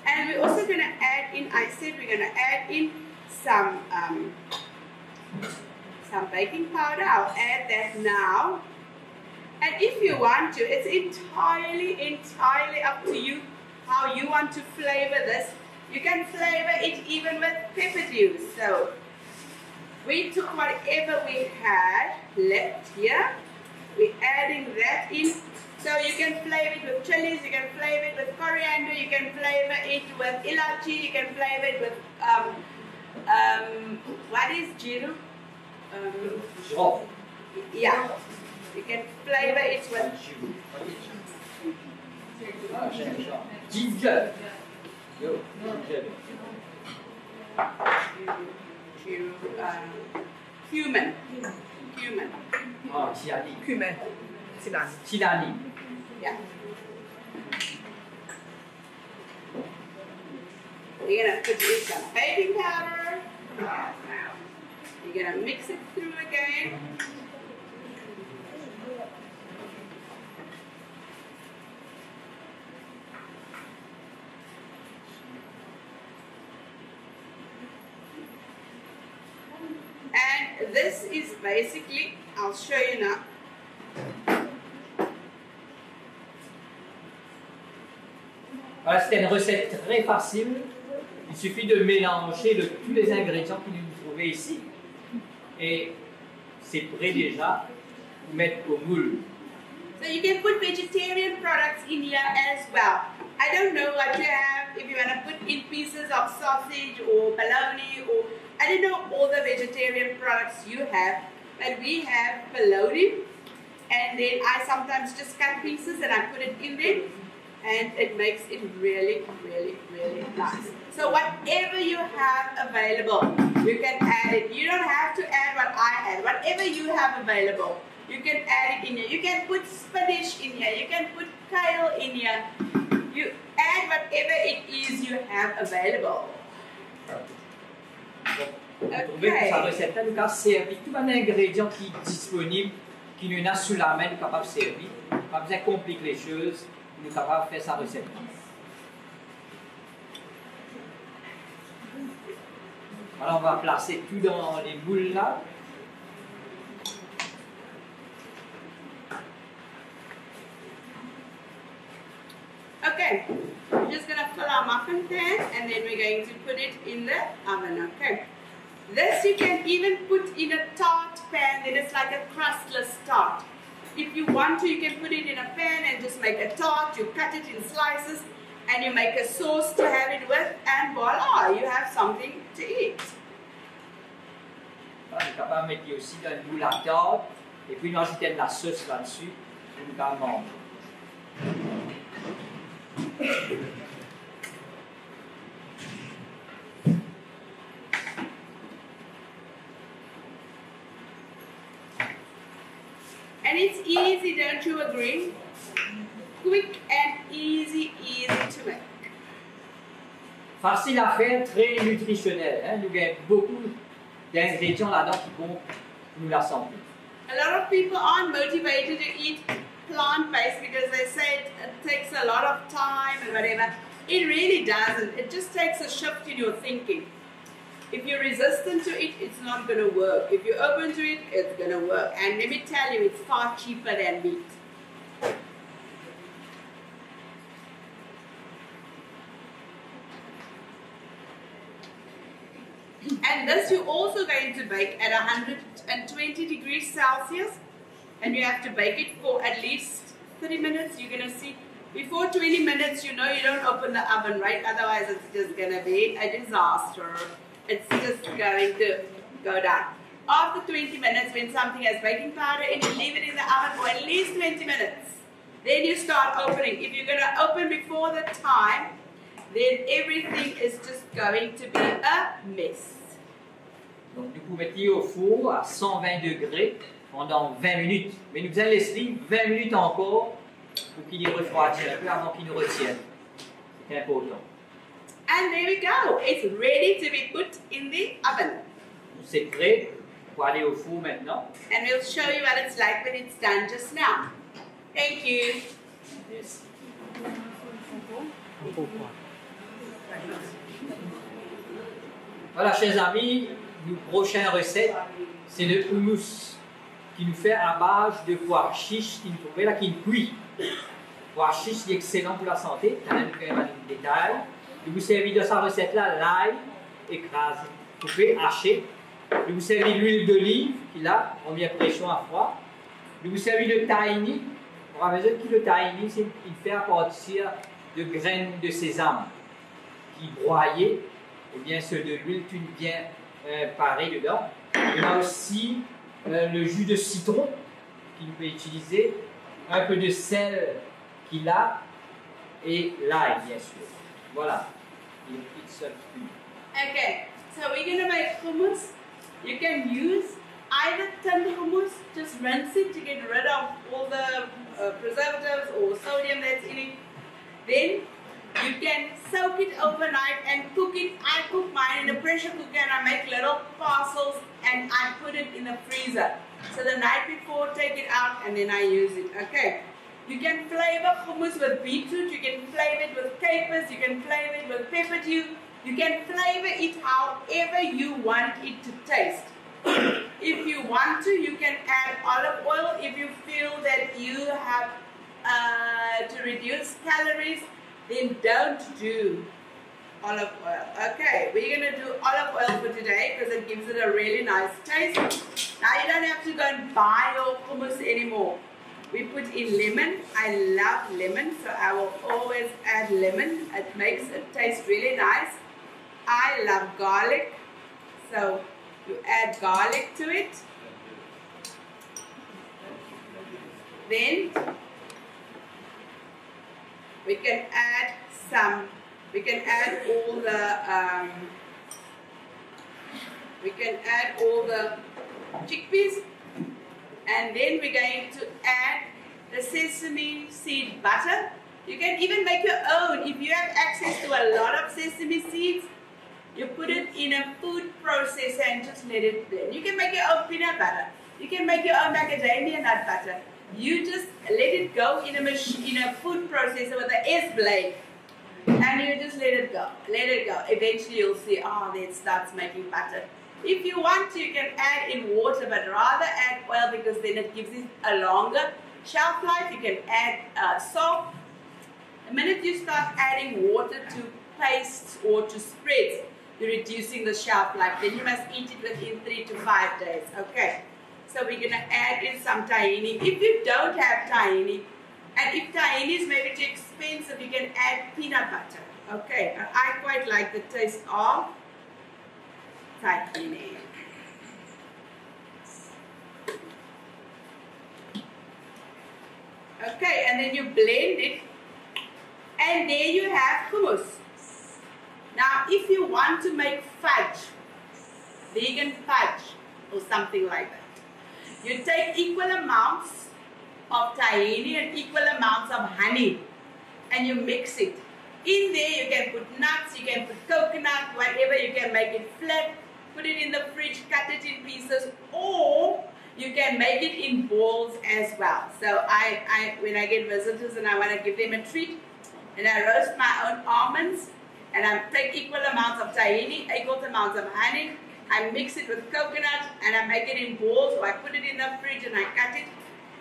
And we're also going to add in, I said we're going to add in some baking powder. I'll add that now. And if you want to, it's entirely up to you how you want to flavor this. You can flavor it even with pepper juice. So we took whatever we had left here. We're adding that in. So you can flavor it with chilies, you can flavor it with coriander, you can flavor it with ilachi, you can flavor it with what is jiru? Yeah. You can flavor it with ginger. Cumin. Oh, cumin. Silani. Yeah. You're going to put in some baking powder. You're going to mix it through again. And this is basically, I'll show you now. Voilà, c'était une recette très facile. Il suffit de mélanger tous les ingrédients que vous trouvez ici. Et c'est prêt déjà pour mettre au moule. So you can put vegetarian products in here as well. I don't know what you have, if you want to put in pieces of sausage or bologna, or I don't know all the vegetarian products you have, but we have bologna, and then I sometimes just cut pieces and I put it in there, and it makes it really, really, really nice. So whatever you have available, you can add it. You don't have to add what I add. Whatever you have available, you can add it in here. You can put spinach in here. You can put kale in here. You add whatever it is you have available. Vous trouvez que sa recette, nous avons servi tout un ingrédient qui est disponible, qui nous a sous la main, nous sommes capables de servir. Pas besoin de compliquer les choses, nous sommes capables de faire sa recette. Alors on va placer tout dans les boules là. Okay, we're just going to fill our muffin pan and then we're going to put it in the oven, okay? This you can even put in a tart pan, then it's like a crustless tart. If you want to, you can put it in a pan and just make a tart. You cut it in slices and you make a sauce to have it with, and voila, you have something to eat. On est capable de mettre aussi dans une boule à tarte Et puis nous rajoutons de la sauce là-dessus pour nous garder manger. And it's easy, don't you agree? Quick and easy to make. Facile à faire, très nutritionnel. Hein? Nous avons beaucoup d'ingrédients là-dedans qui vont nous la santé. A lot of people aren't motivated to eat plant-based because they say it takes a lot of time and whatever. It really doesn't. It just takes a shift in your thinking. If you're resistant to it, it's not going to work. If you're open to it, it's going to work. And let me tell you, it's far cheaper than meat. And this you're also going to bake at 120 degrees Celsius. And you have to bake it for at least 30 minutes. You're going to see, before 20 minutes, you know you don't open the oven, right? Otherwise, it's just going to be a disaster. It's just going to go down. After 20 minutes, when something has baking powder in it, leave it in the oven for at least 20 minutes. Then you start opening. If you're going to open before the time, then everything is just going to be a mess. Donc, nous pouvons mettre au four à 120 degrés pendant 20 minutes. Mais nous allons laisser 20 minutes encore pour qu'il y refroidisse un peu avant qu'il nous retienne. C'est important. And there we go. It's ready to be put in the oven. C'est prêt pour aller au four maintenant. And we'll show you what it's like when it's done just now. Thank you. Yes. Voilà, chers amis, notre prochaine recette, c'est le houmous qui nous fait à base de pois chiches qui nous trouvait là, qui cuit. Pois chiches, c'est excellent pour la santé. Quand même, quand même un détail. Je vous servis de cette recette-là l'ail écrasé, coupé, haché. Je vous servis l'huile d'olive, qui a première pression à froid. Je vous servis le tahini. On va dire que le tahini, c'est il fait à partir de graines de sésame qui broyées, et bien ceux de l'huile toute bien parée dedans. On a aussi le jus de citron qu'il peut utiliser, un peu de sel qu'il a et l'ail bien sûr. Voilà. Okay, so we're going to make hummus. You can use either tinned hummus, just rinse it to get rid of all the preservatives or sodium that's in it. Then you can soak it overnight and cook it. I cook mine in a pressure cooker and I make little parcels and I put it in the freezer. So the night before, take it out and then I use it. Okay. You can flavor hummus with beetroot, you can flavor it with capers, you can flavor it with pepper dew, you can flavor it however you want it to taste. If you want to, you can add olive oil if you feel that you have to reduce calories, then don't do olive oil. Okay, we're going to do olive oil for today because it gives it a really nice taste. Now you don't have to go and buy your hummus anymore. We put in lemon. I love lemon, so I will always add lemon. It makes it taste really nice. I love garlic, so you add garlic to it. Then we can add all the chickpeas. And then we're going to add the sesame seed butter. You can even make your own. If you have access to a lot of sesame seeds, you put it in a food processor and just let it blend. You can make your own peanut butter. You can make your own macadamia nut butter. You just let it go in a food processor with an S blade. And you just let it go. Let it go. Eventually you'll see, oh, there it starts making butter. If you want to, you can add in water, but rather add oil because then it gives it a longer shelf life. You can add salt. The minute you start adding water to pastes or to spreads, you're reducing the shelf life. Then you must eat it within 3 to 5 days. Okay, so we're going to add in some tahini. If you don't have tahini, and if tahini is maybe too expensive, you can add peanut butter. Okay, I quite like the taste of tahini. and then you blend it, and there you have hummus. Now, if you want to make fudge, vegan fudge, or something like that, you take equal amounts of tahini and equal amounts of honey, and you mix it. In there, you can put nuts, you can put coconut, whatever, you can make it flat, put it in the fridge, cut it in pieces, or you can make it in balls as well. So when I get visitors and I want to give them a treat, and I roast my own almonds, and I take equal amounts of tahini, equal amounts of honey, I mix it with coconut, and I make it in balls, or I put it in the fridge and I cut it.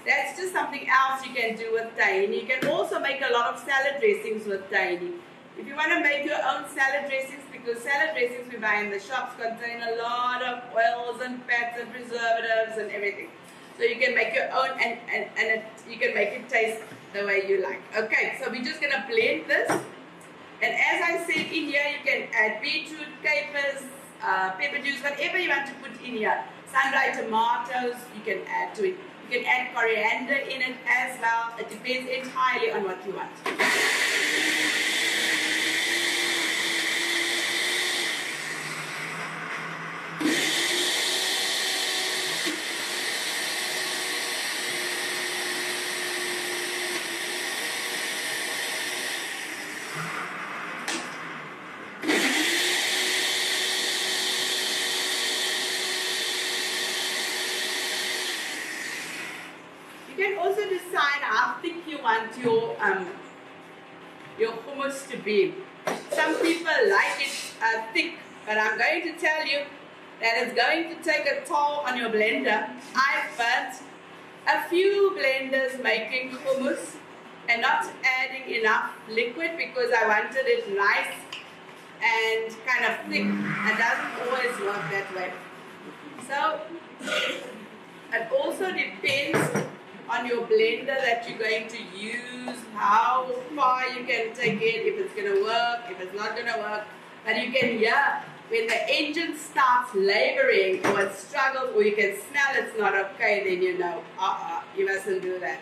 That's just something else you can do with tahini. You can also make a lot of salad dressings with tahini. If you want to make your own salad dressings, because salad dressings we buy in the shops contain a lot of oils and fats and preservatives and everything. So you can make your own, and you can make it taste the way you like. Okay, so we're just going to blend this. And as I said, in here you can add beetroot, capers, pepper juice, whatever you want to put in here. Sun-dried tomatoes, you can add to it. You can add coriander in it as well. It depends entirely on what you want. You can also decide how thick you want your hummus to be. Some people like it thick, but I'm going to tell you that it's going to take a toll on your blender. I've burnt a few blenders making hummus and not adding enough liquid because I wanted it nice and kind of thick. It doesn't always work that way. So it also depends on your blender that you're going to use, how far you can take it, if it's going to work, if it's not going to work. But you can hear when the engine starts laboring or it struggles, or you can smell it's not okay, then you know, you mustn't do that.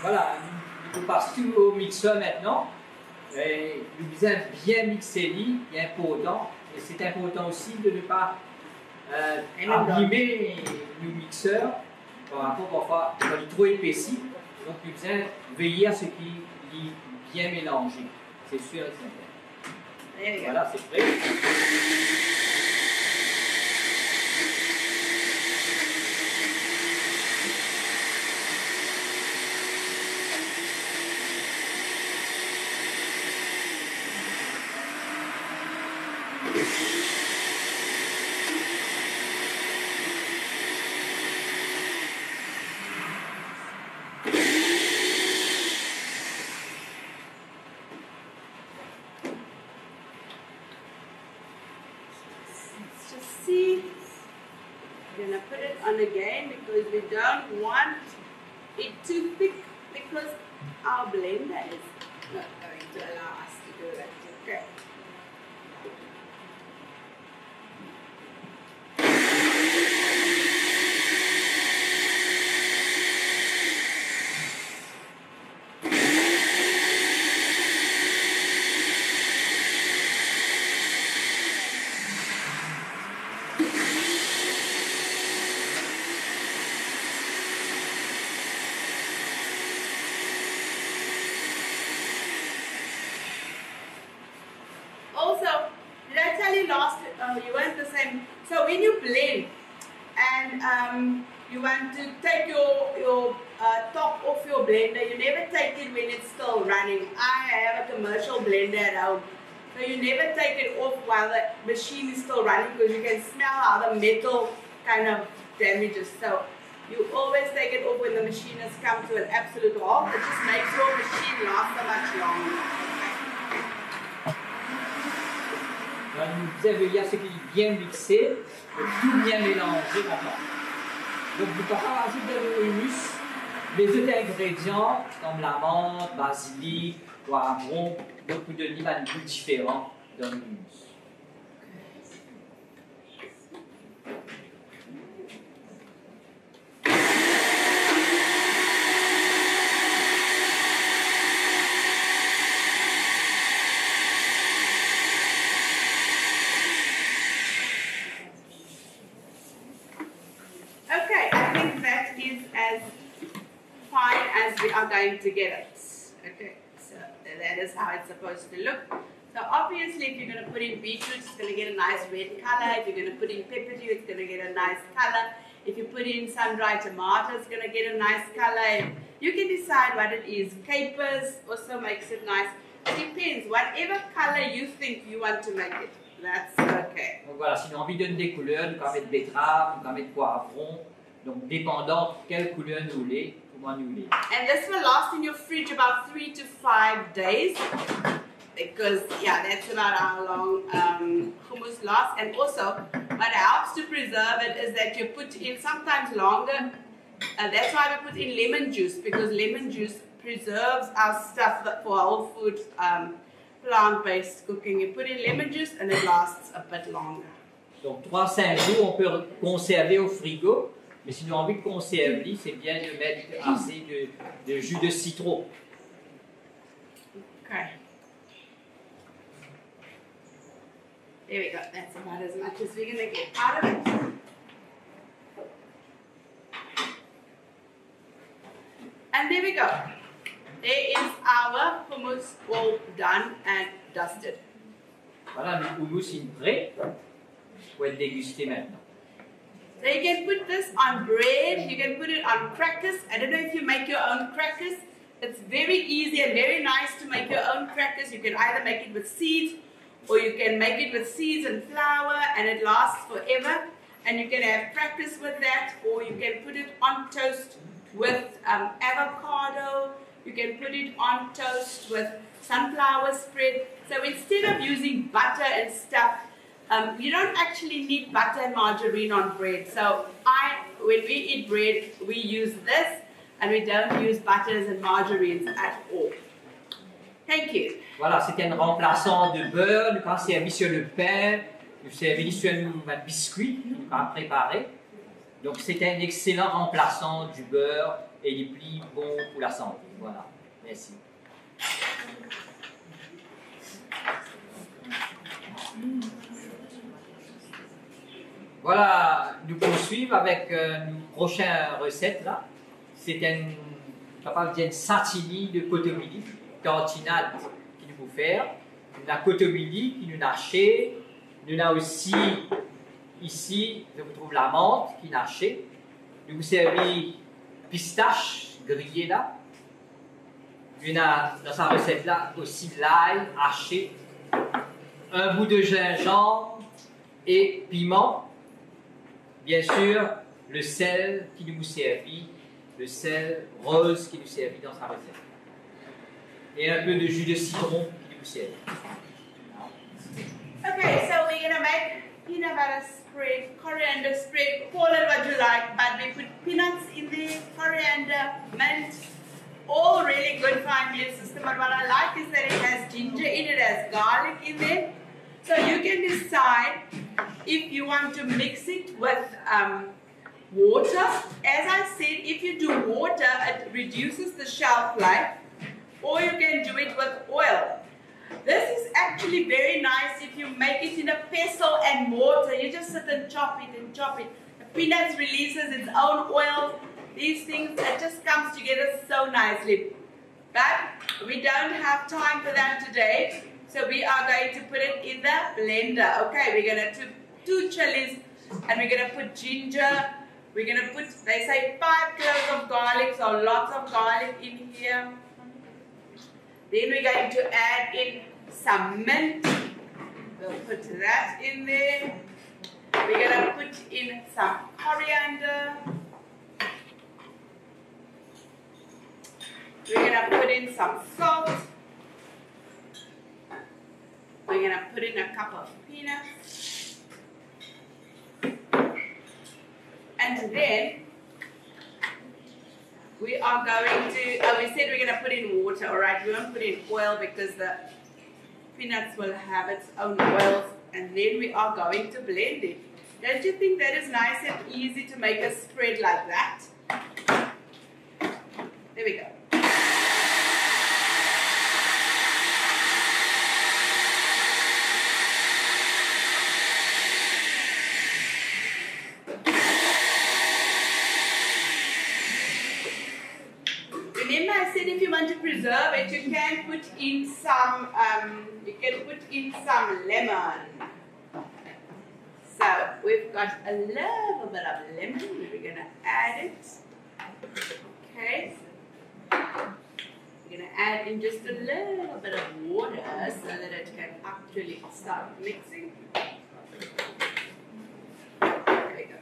Voilà, nous passons au mixeur maintenant. Nous devons bien mixer bien important. Et c'est important aussi de ne pas abîmer le mixeur par rapport parfois quand il est trop épaissi. Donc nous devons veiller à ce qu'il est bien mélangé. C'est sûr et certain. Voilà, c'est prêt. Again, because we don't want it too thick, because our blender is not going to allow us to do that. Okay. You want the same. So when you blend and you want to take your top off your blender, you never take it when it's still running. I have a commercial blender at home, so you never take it off while the machine is still running, because you can smell how the metal kind of damages. So you always take it off when the machine has come to an absolute halt. It just makes your machine last so much longer. Nous devons veiller à ce qu'il est bien mixé, tout bien mélangé maintenant. Donc vous pouvez rajouter de l'humus, les autres ingrédients comme la menthe, basilic, poivron, donc vous donnez un goût différent dans l'humus. we are going to get it. Okay, so that is how it's supposed to look. So obviously if you're going to put in beetroot, it's going to get a nice red color. If you're going to put in pepper dew, it's going to get a nice color. If you put in sun-dried tomato, it's going to get a nice color. You can decide what it is. Capers also makes it nice. It depends. Whatever color you think you want to make it, that's okay. Donc voilà, si on a envie de donner des couleurs, nous pouvons mettre betterave, nous pouvons mettre poivron. Donc dépendant quelle couleur nous voulez, comment nous voulez. And this will last in your fridge about 3 to 5 days. Because, yeah, that's about how long hummus lasts. And also, what helps to preserve it is that you put in sometimes longer. That's why we put in lemon juice, because lemon juice preserves our stuff for whole food, plant-based cooking. You put in lemon juice and it lasts a bit longer. Donc 3-5 jours, on peut conserver au frigo. Mais si on a envie de conserver, c'est bien de mettre assez de jus de citron. Okay. There we go. That's about as much as we're going to get out of it. And there we go. There is our hummus all done and dusted. Voilà, le hummus est prêt pour être dégusté maintenant. So you can put this on bread, you can put it on crackers. I don't know if you make your own crackers. It's very easy and very nice to make your own crackers. You can either make it with seeds, or you can make it with seeds and flour, and it lasts forever. And you can have crackers with that, or you can put it on toast with avocado. You can put it on toast with sunflower spread. So instead of using butter and stuff, you don't actually need butter and margarine on bread. So when we eat bread, we use this, and we don't use butters and margarines at all. Thank you. Voilà, c'était un remplaçant de beurre. Nous avons servi sur le pain, nous servi sur un biscuit, nous avons préparé. Donc c'était un excellent remplaçant du beurre et il est plus bon pour la santé. Voilà, merci. Voilà, nous poursuivons avec une prochaine recette là. C'est une satini de cotomili, tartinade qui nous faut faire. Nous avons cotomili qui nous a haché. Nous avons aussi ici, je vous trouve la menthe qui nous a haché. Nous vous servons pistache grillée là. Nous avons dans sa recette là aussi l'ail haché, un bout de gingembre et piment. Bien sûr, le sel qui nous servit, le sel rose qui nous servit dans sa recette. Et un peu de jus de citron qui nous servit. Okay, so we're going to make peanut butter spread, coriander spread, call it what you like, but we put peanuts in there, coriander, mint, all really good for our immune system. But what I like is that it has ginger in it, has garlic in there. So you can decide if you want to mix it with water. As I said, if you do water, it reduces the shelf life, or you can do it with oil. This is actually very nice if you make it in a pestle and mortar. You just sit and chop it and chop it. The peanuts releases its own oil. These things, it just comes together so nicely. But we don't have time for that today. So we are going to put it in the blender. Okay, we're going to do 2 chilies, and we're going to put ginger. We're going to put, they say 5 cloves of garlic, so lots of garlic in here. Then we're going to add in some mint. We'll put that in there. We're going to put in some coriander. We're going to put in some salt. We're going to put in a cup of peanuts. And then we are going to, we said we're going to put in water, alright? We won't put in oil because the peanuts will have its own oils. And then we are going to blend it. Don't you think that is nice and easy to make a spread like that? There we go. Remember want to preserve it, you can put in some. Lemon. So we've got a little bit of lemon. We're gonna add it. Okay. We're gonna add in just a little bit of water so that it can actually start mixing. There we go.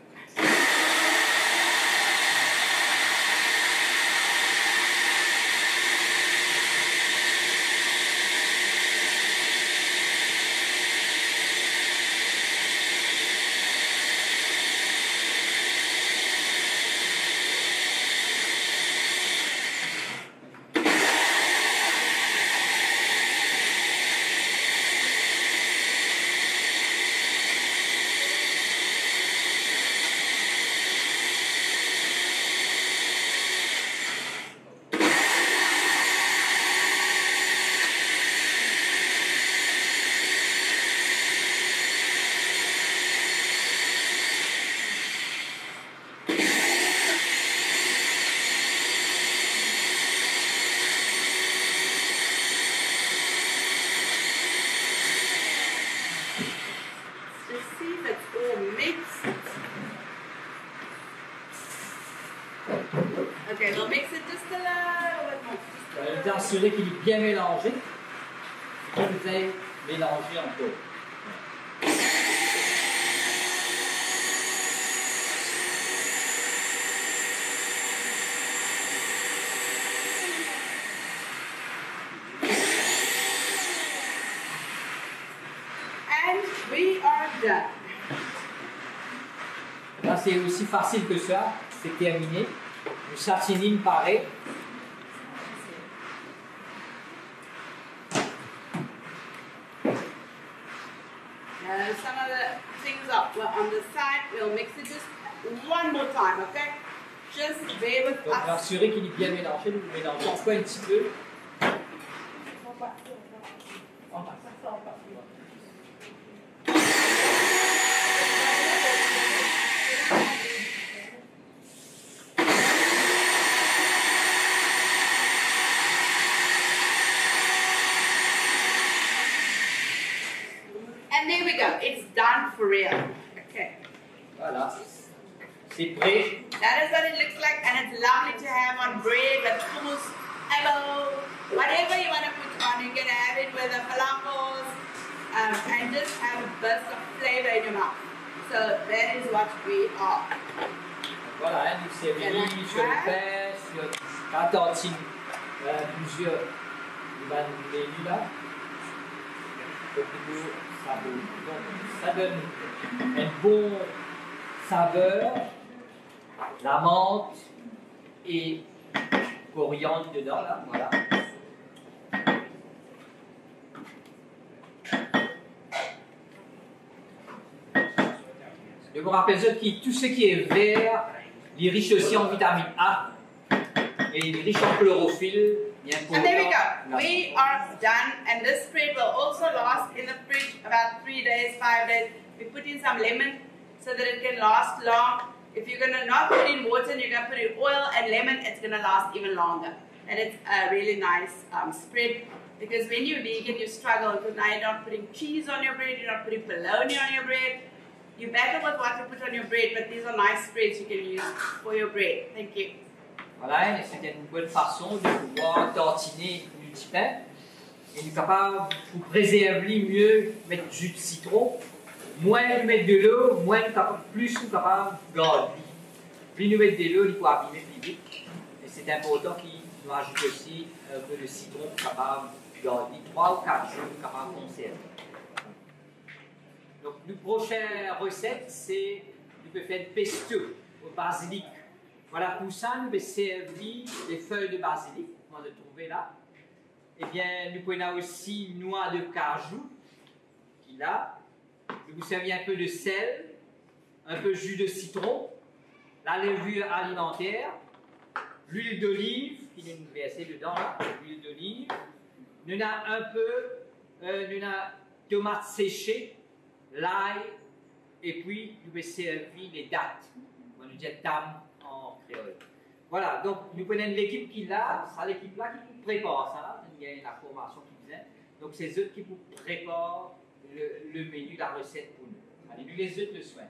Okay, we'll mix it just a little bit more. Vous assurez qu'il est bien mélangé. Et vous allez mélanger encore. And we are done. Là, c'est aussi facile que ça. C'est terminé. Le sashimi pareil. Some of the things up on the side, we'll mix it just one more time, okay? Just bear with Donc, us. assurez qu'il est bien mélangé. Vous mélangez encore un petit peu. And there we go. It's done for real. Okay. Voilà. C'est prêt. That is what it looks like, and it's lovely to have on bread with hummus, avo, whatever you want to put on. You can have it with the falafels, and just have a burst of flavor in your mouth. So that is what we are. Voilà, hein, nous servir sur le pain, sur la tartine, plusieurs menus là. Donc, ça donne un bon saveur, la menthe et coriandre dedans là, voilà. Je vous rappelle que tout ce qui est vert, il est riche aussi en vitamine A et il est riche en chlorophylle. And there we go. We are done, and this spread will also last in the fridge about 3 days, 5 days. We put in some lemon so that it can last long. If you're going to not put in water and you're going to put in oil and lemon, it's going to last even longer. And it's a really nice spread, because when you're vegan, you struggle because now you're not putting cheese on your bread, you're not putting bologna on your bread. You battle with what to put on your bread, but these are nice spreads you can use for your bread. Thank you. Voilà, c'était une bonne façon de pouvoir tartiner du petit pain. Et nous sommes capables, pour préserver mieux, mettre du jus de citron. Moins nous mettre de l'eau, moins plus nous sommes capables de garder. Plus nous mettre de l'eau, il faut abîmer plus vite. Et c'est important qu'il nous ajoute aussi un peu de citron pour capable de garder 3 ou 4 jours, capable de conserver. Donc, la prochaine recette, c'est nous pouvons faire pesto au basilic. Voilà, pour ça, nous pouvons servir les feuilles de basilic, on va le trouver là. Eh bien, nous pouvons aussi noix de cajou, qui est là. Je vous servir un peu de sel, un peu de jus de citron, la levure alimentaire, l'huile d'olive, qui est versée dedans là, l'huile d'olive. Nous avons un peu, nous avons tomates séchées, l'ail, et puis nous pouvons servir les dattes. On va nous dire tam en créole. Voilà, donc nous prenons l'équipe qui l'a, c'est l'équipe là qui vous prépare ça, il y a la formation qui vient. Donc c'est eux qui vous préparent le menu, la recette pour nous. Allez, nous les autres le soin.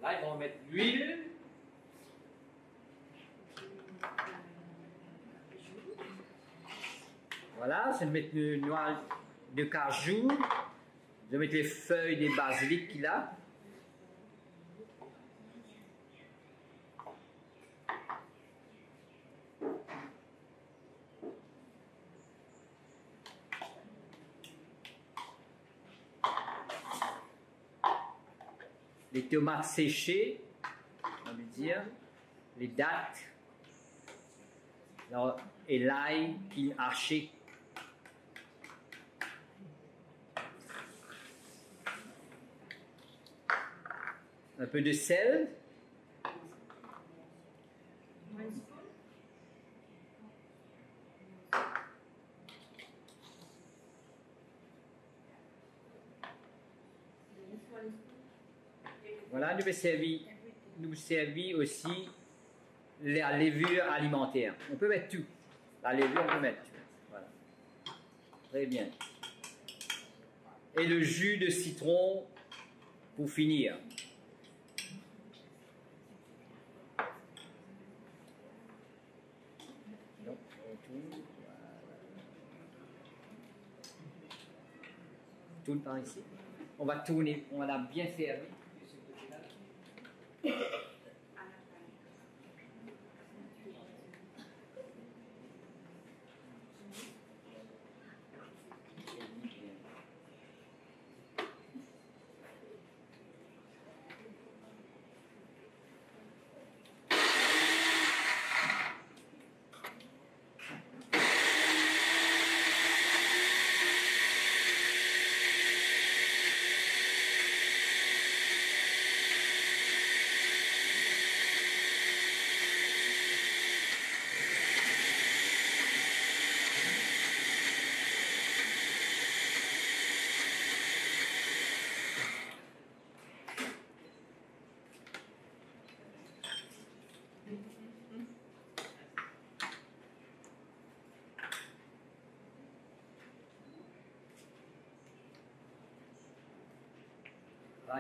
Là, ils vont mettre l'huile. Voilà, je vais mettre le noix de cajou. Je vais mettre les feuilles des basilic qu'il a. Les tomates séchées, on va dire, les dattes, et l'ail qui est haché. Un peu de sel. Voilà, nous servir aussi la levure alimentaire. On peut mettre tout. La levure, on peut mettre tout. Voilà. Très bien. Et le jus de citron pour finir. Donc, on tourne. Voilà. Tourne par ici. On va tourner, on va bien servi.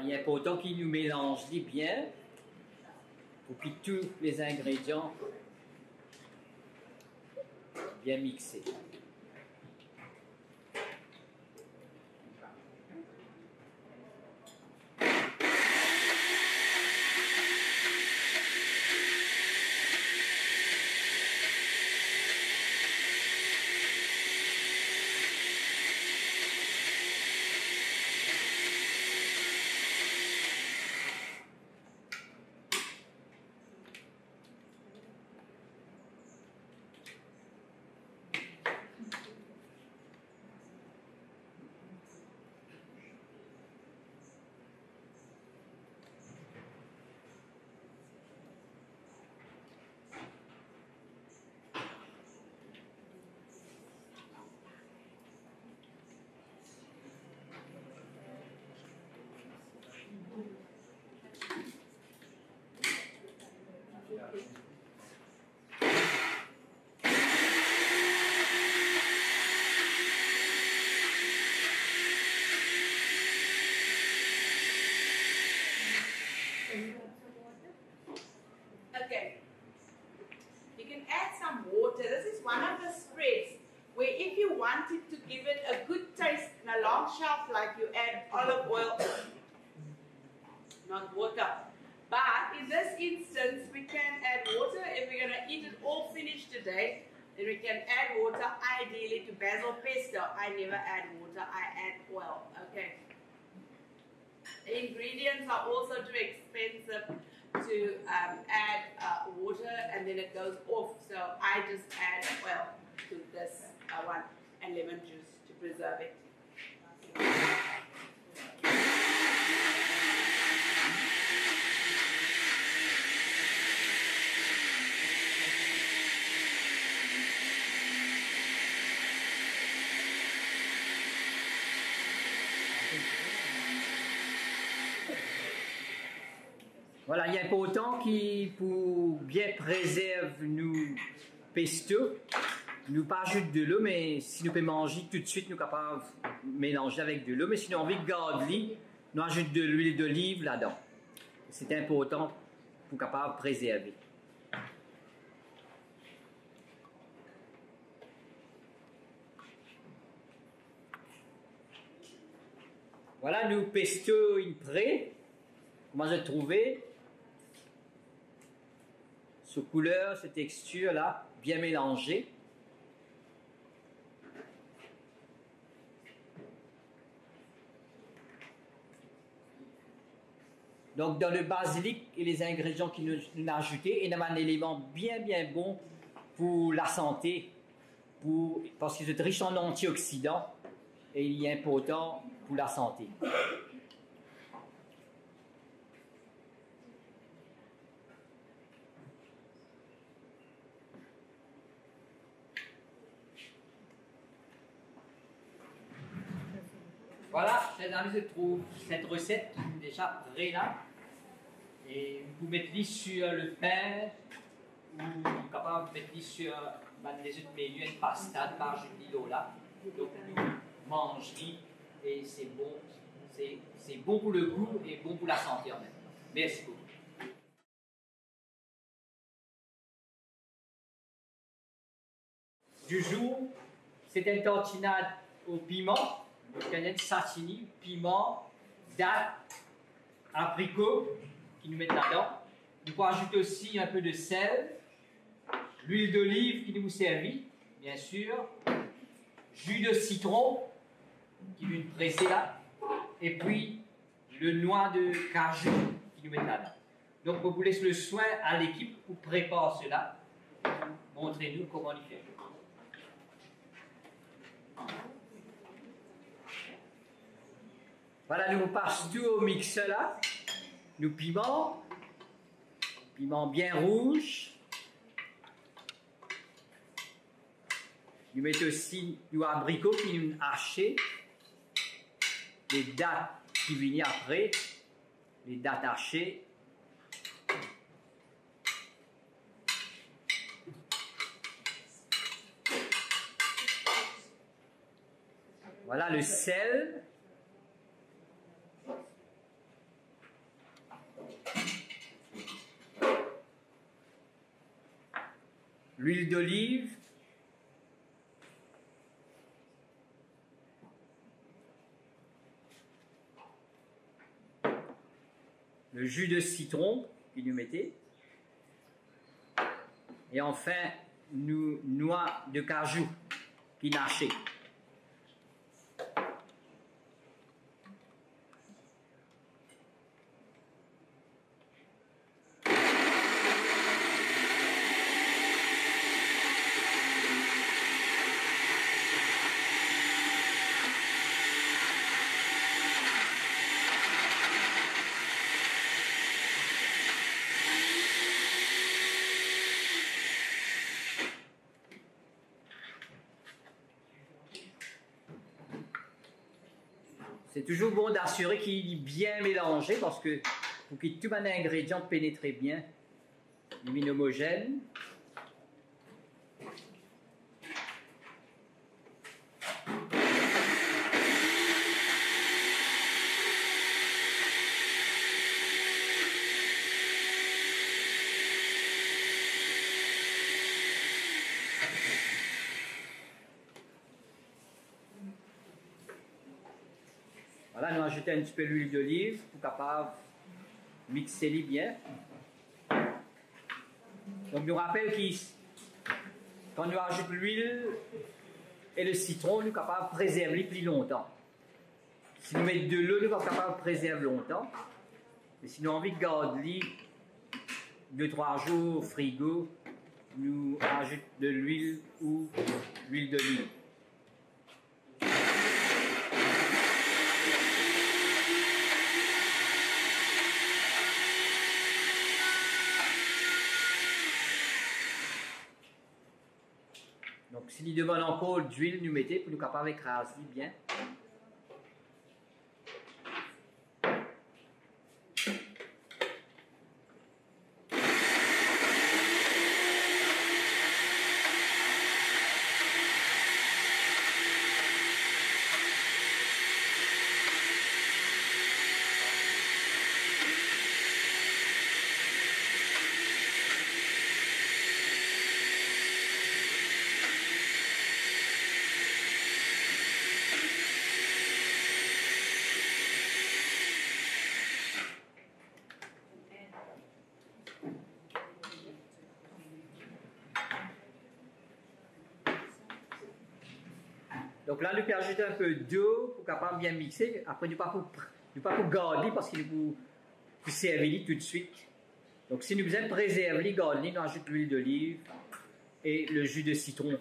Il est important qu'il nous mélange bien pour que tous les ingrédients bien mixés. Okay. You can add some water. This is one of the spreads where if you wanted to give it a good taste and a long shelf life, you add olive oil, not water. But in this instance, we can add water. If we're going to eat it all finished today, then we can add water, ideally to basil pesto. I never add water, I add oil. Okay. The ingredients are also too expensive to add water and then it goes off. So I just add oil to this one and lemon juice to preserve it. Voilà, il est important pour bien préserver nos pesto, nous pas ajouter de l'eau, mais si nous pouvons manger tout de suite, nous sommes capables de mélanger avec de l'eau. Mais si nous avons envie de garder, nous ajoutons de l'huile d'olive là-dedans. C'est important pour capable préserver. Voilà, nous pesto in prêt. Comment je trouvé? Ce couleur, cette texture là, bien mélangée. Donc, dans le basilic et les ingrédients qu'il nous a ajoutés, il y a un élément bien bon pour la santé, parce qu'il est riche en antioxydants et il est important pour la santé. Voilà, chers amis, je trouve cette recette déjà prête là. Et vous mettez sur le pain, ou capable de mettre sur les autres menus, une pasta, par l'eau là. Donc, nous mangeons et c'est bon. C'est bon pour le goût et bon pour la santé en même temps. Merci beaucoup. Du jour, c'est une tortinade au piment. Canette satini, piment, date, abricot qui nous mettent là-dedans. Nous pouvons ajouter aussi un peu de sel, l'huile d'olive qui nous servit, bien sûr, jus de citron qui nous pressé là, et puis le noix de cajou qui nous met là-dedans. Donc, on vous laisse le soin à l'équipe pour préparer cela. Montrez-nous comment il fait. Voilà, nous passons tout au mixeur là. Nous piment bien rouge. Nous mettons aussi nos abricots qui nous hachés. Les dattes qui viennent après. Les dattes hachées. Voilà le sel. L'huile d'olive. Le jus de citron qu'il nous mettait. Et enfin, noix de cajou qui nashait. C'est toujours bon d'assurer qu'il est bien mélangé parce que pour que tout un ingrédient pénètre bien, il est homogène. Voilà, nous ajoutons un petit peu d'huile d'olive pour capable mixer les bien. Donc, nous rappelle que quand nous ajoutons l'huile et le citron, nous sommes capables de préserver plus longtemps. Si nous mettons de l'eau, nous sommes capables de préserver longtemps. Mais si nous avons envie de garder 2-3 jours au frigo, nous ajoutons de l'huile ou l'huile d'olive. Donc, s'il demande encore d'huile, nous mettez pour nous capables d'écraser bien. Donc là, nous pouvons ajouter un peu d'eau pour capable bien mixer. Après, nous ne pas pour garder parce qu'il nous pour servir tout de suite. Donc si nous besoin préserver, garder, nous ajoutons l'huile d'olive et le jus de citron.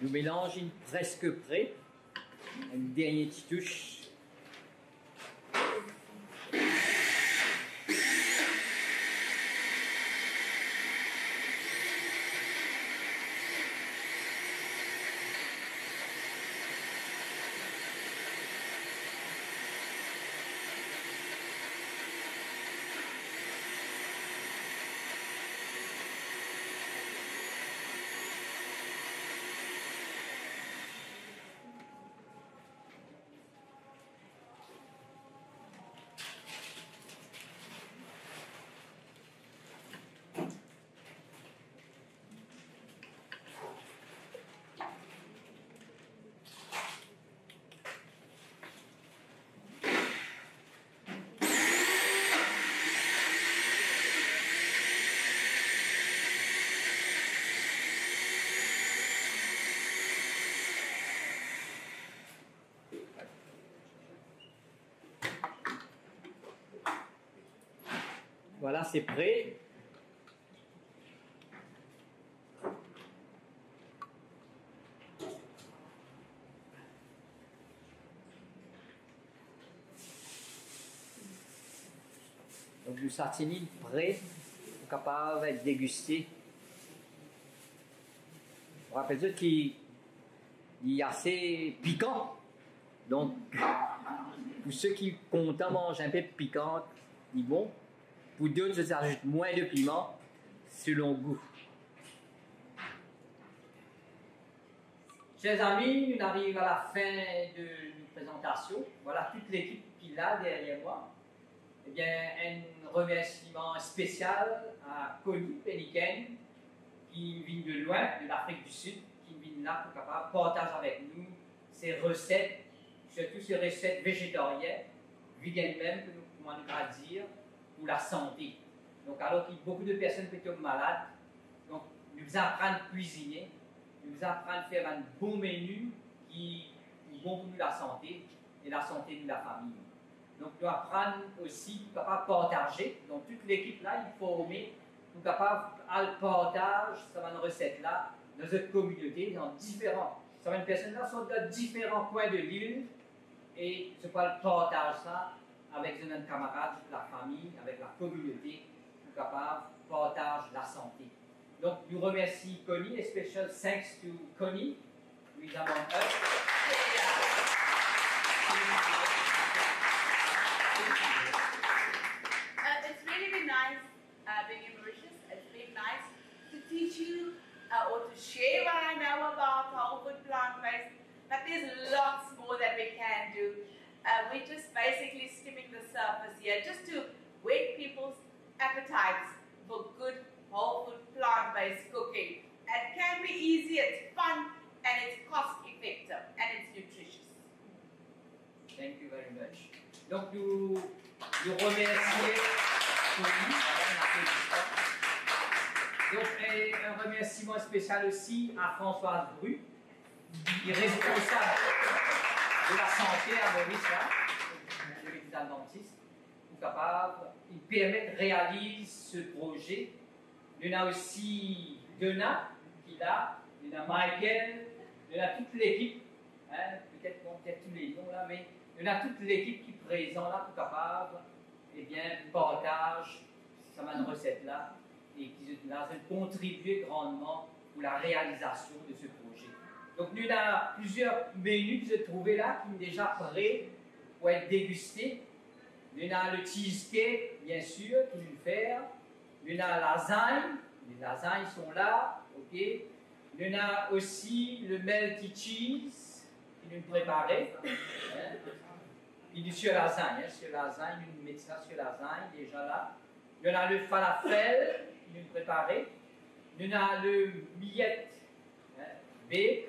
Nous mélangeons presque prêt. Une dernière petite touche. Voilà, c'est prêt. Donc du sartinine prêt, capable d'être dégusté. Je rappelle qu'il est assez piquant. Donc, pour ceux qui comptent manger un peu piquant, il est bon. Pour d'autres, je ajoute moins de piment selon goût. Chers amis, nous arrivons à la fin de notre présentation. Voilà toute l'équipe qui est là derrière moi. Eh bien, un remerciement spécial à Connie Peniken, qui vient de loin, de l'Afrique du Sud, qui vient là pour capable partager avec nous ses recettes, surtout ces recettes végétariennes, vegan même, que nous pouvons dire, pour la santé. Donc, alors qu'il y a beaucoup de personnes qui sont malades, Donc, nous apprendre à cuisiner, nous apprendre à faire un bon menu qui est bon pour nous la santé et la santé de la famille. Donc, nous apprendre aussi, nous capable de partager. Donc, toute l'équipe là, il faut former, nous capable à le partage, ça va une recette là, dans notre communauté, dans différents. Ça va une personne là sont de différents coins de l'île et je peux le partage ça avec nos camarades, la famille, avec la communauté, nous capable de partage la santé. Donc, nous remercions Connie, et special thanks to Connie, who is among us. It's really been nice being in Mauritius. It's been nice to teach you or to share what I know about whole food plant-based, but there's lots more that we can do. We're just basically skimming the surface here just to whet people's appetites for good whole food plant-based cooking. It can be easy, it's fun, and it's cost-effective, and it's nutritious. Thank you very much. Donc, nous remercions Connie. Donc, et un remerciement spécial aussi à Françoise Bru, qui est responsable de la santé à Maurice, de l'hôpital dentiste, pour capable, il permet de réaliser ce projet. Il y en a aussi Donna qui est là, il y en a Michael, il y en a toute l'équipe, hein, peut-être tous les noms là, mais il y en a toute l'équipe qui est présente là pour capable, eh bien, partage, ça m'a une recette là, et qui a contribué grandement pour la réalisation de ce projet. Donc, nous avons plusieurs menus que vous trouvez là, qui sont déjà prêts pour être dégustés. Nous avons le cheesecake, bien sûr, qui nous fait. Nous avons la lasagne, les lasagnes sont là, ok. Nous avons aussi le melty cheese, qui nous préparé. Hein. Il dit sur lasagne, hein, sur lasagne, nous mettons ça sur lasagne, déjà là. Nous avons le falafel, qui nous préparé. Nous avons le millette, hein, bake.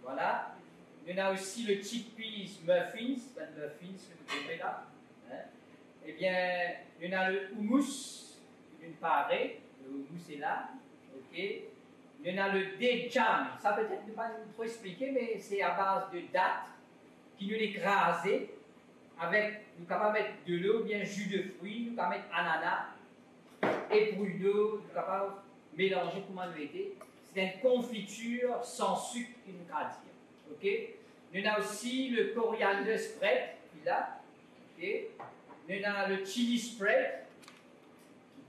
Voilà. Il y en a aussi le chickpeas muffins, pas de muffins que vous trouvez là. Hein. Eh bien, il y en a le hummus, une parée. Le hummus est là. Ok. Il y en a le date jam. Ça peut-être ne pas trop expliquer, mais c'est à base de dattes qui nous écrasées avec, nous pouvons mettre de l'eau, bien jus de fruits, nous pouvons mettre ananas et pruneaux, nous pouvons mélanger comment nous était. C'est une confiture sans sucre qui nous a dire. Ok. Nous avons aussi le coriander spread, qui est là. Ok. Nous avons le chili spread,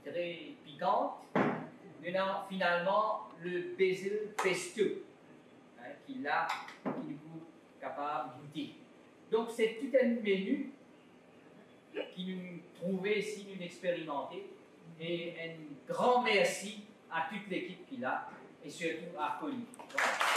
qui est très piquant. Nous avons finalement le basil pesto, hein, qui est là, qui nous est capable de goûter. Donc c'est tout un menu qui nous trouvait ici, nous expérimenté. Et un grand merci à toute l'équipe qui est là. Et surtout à Connie. Voilà.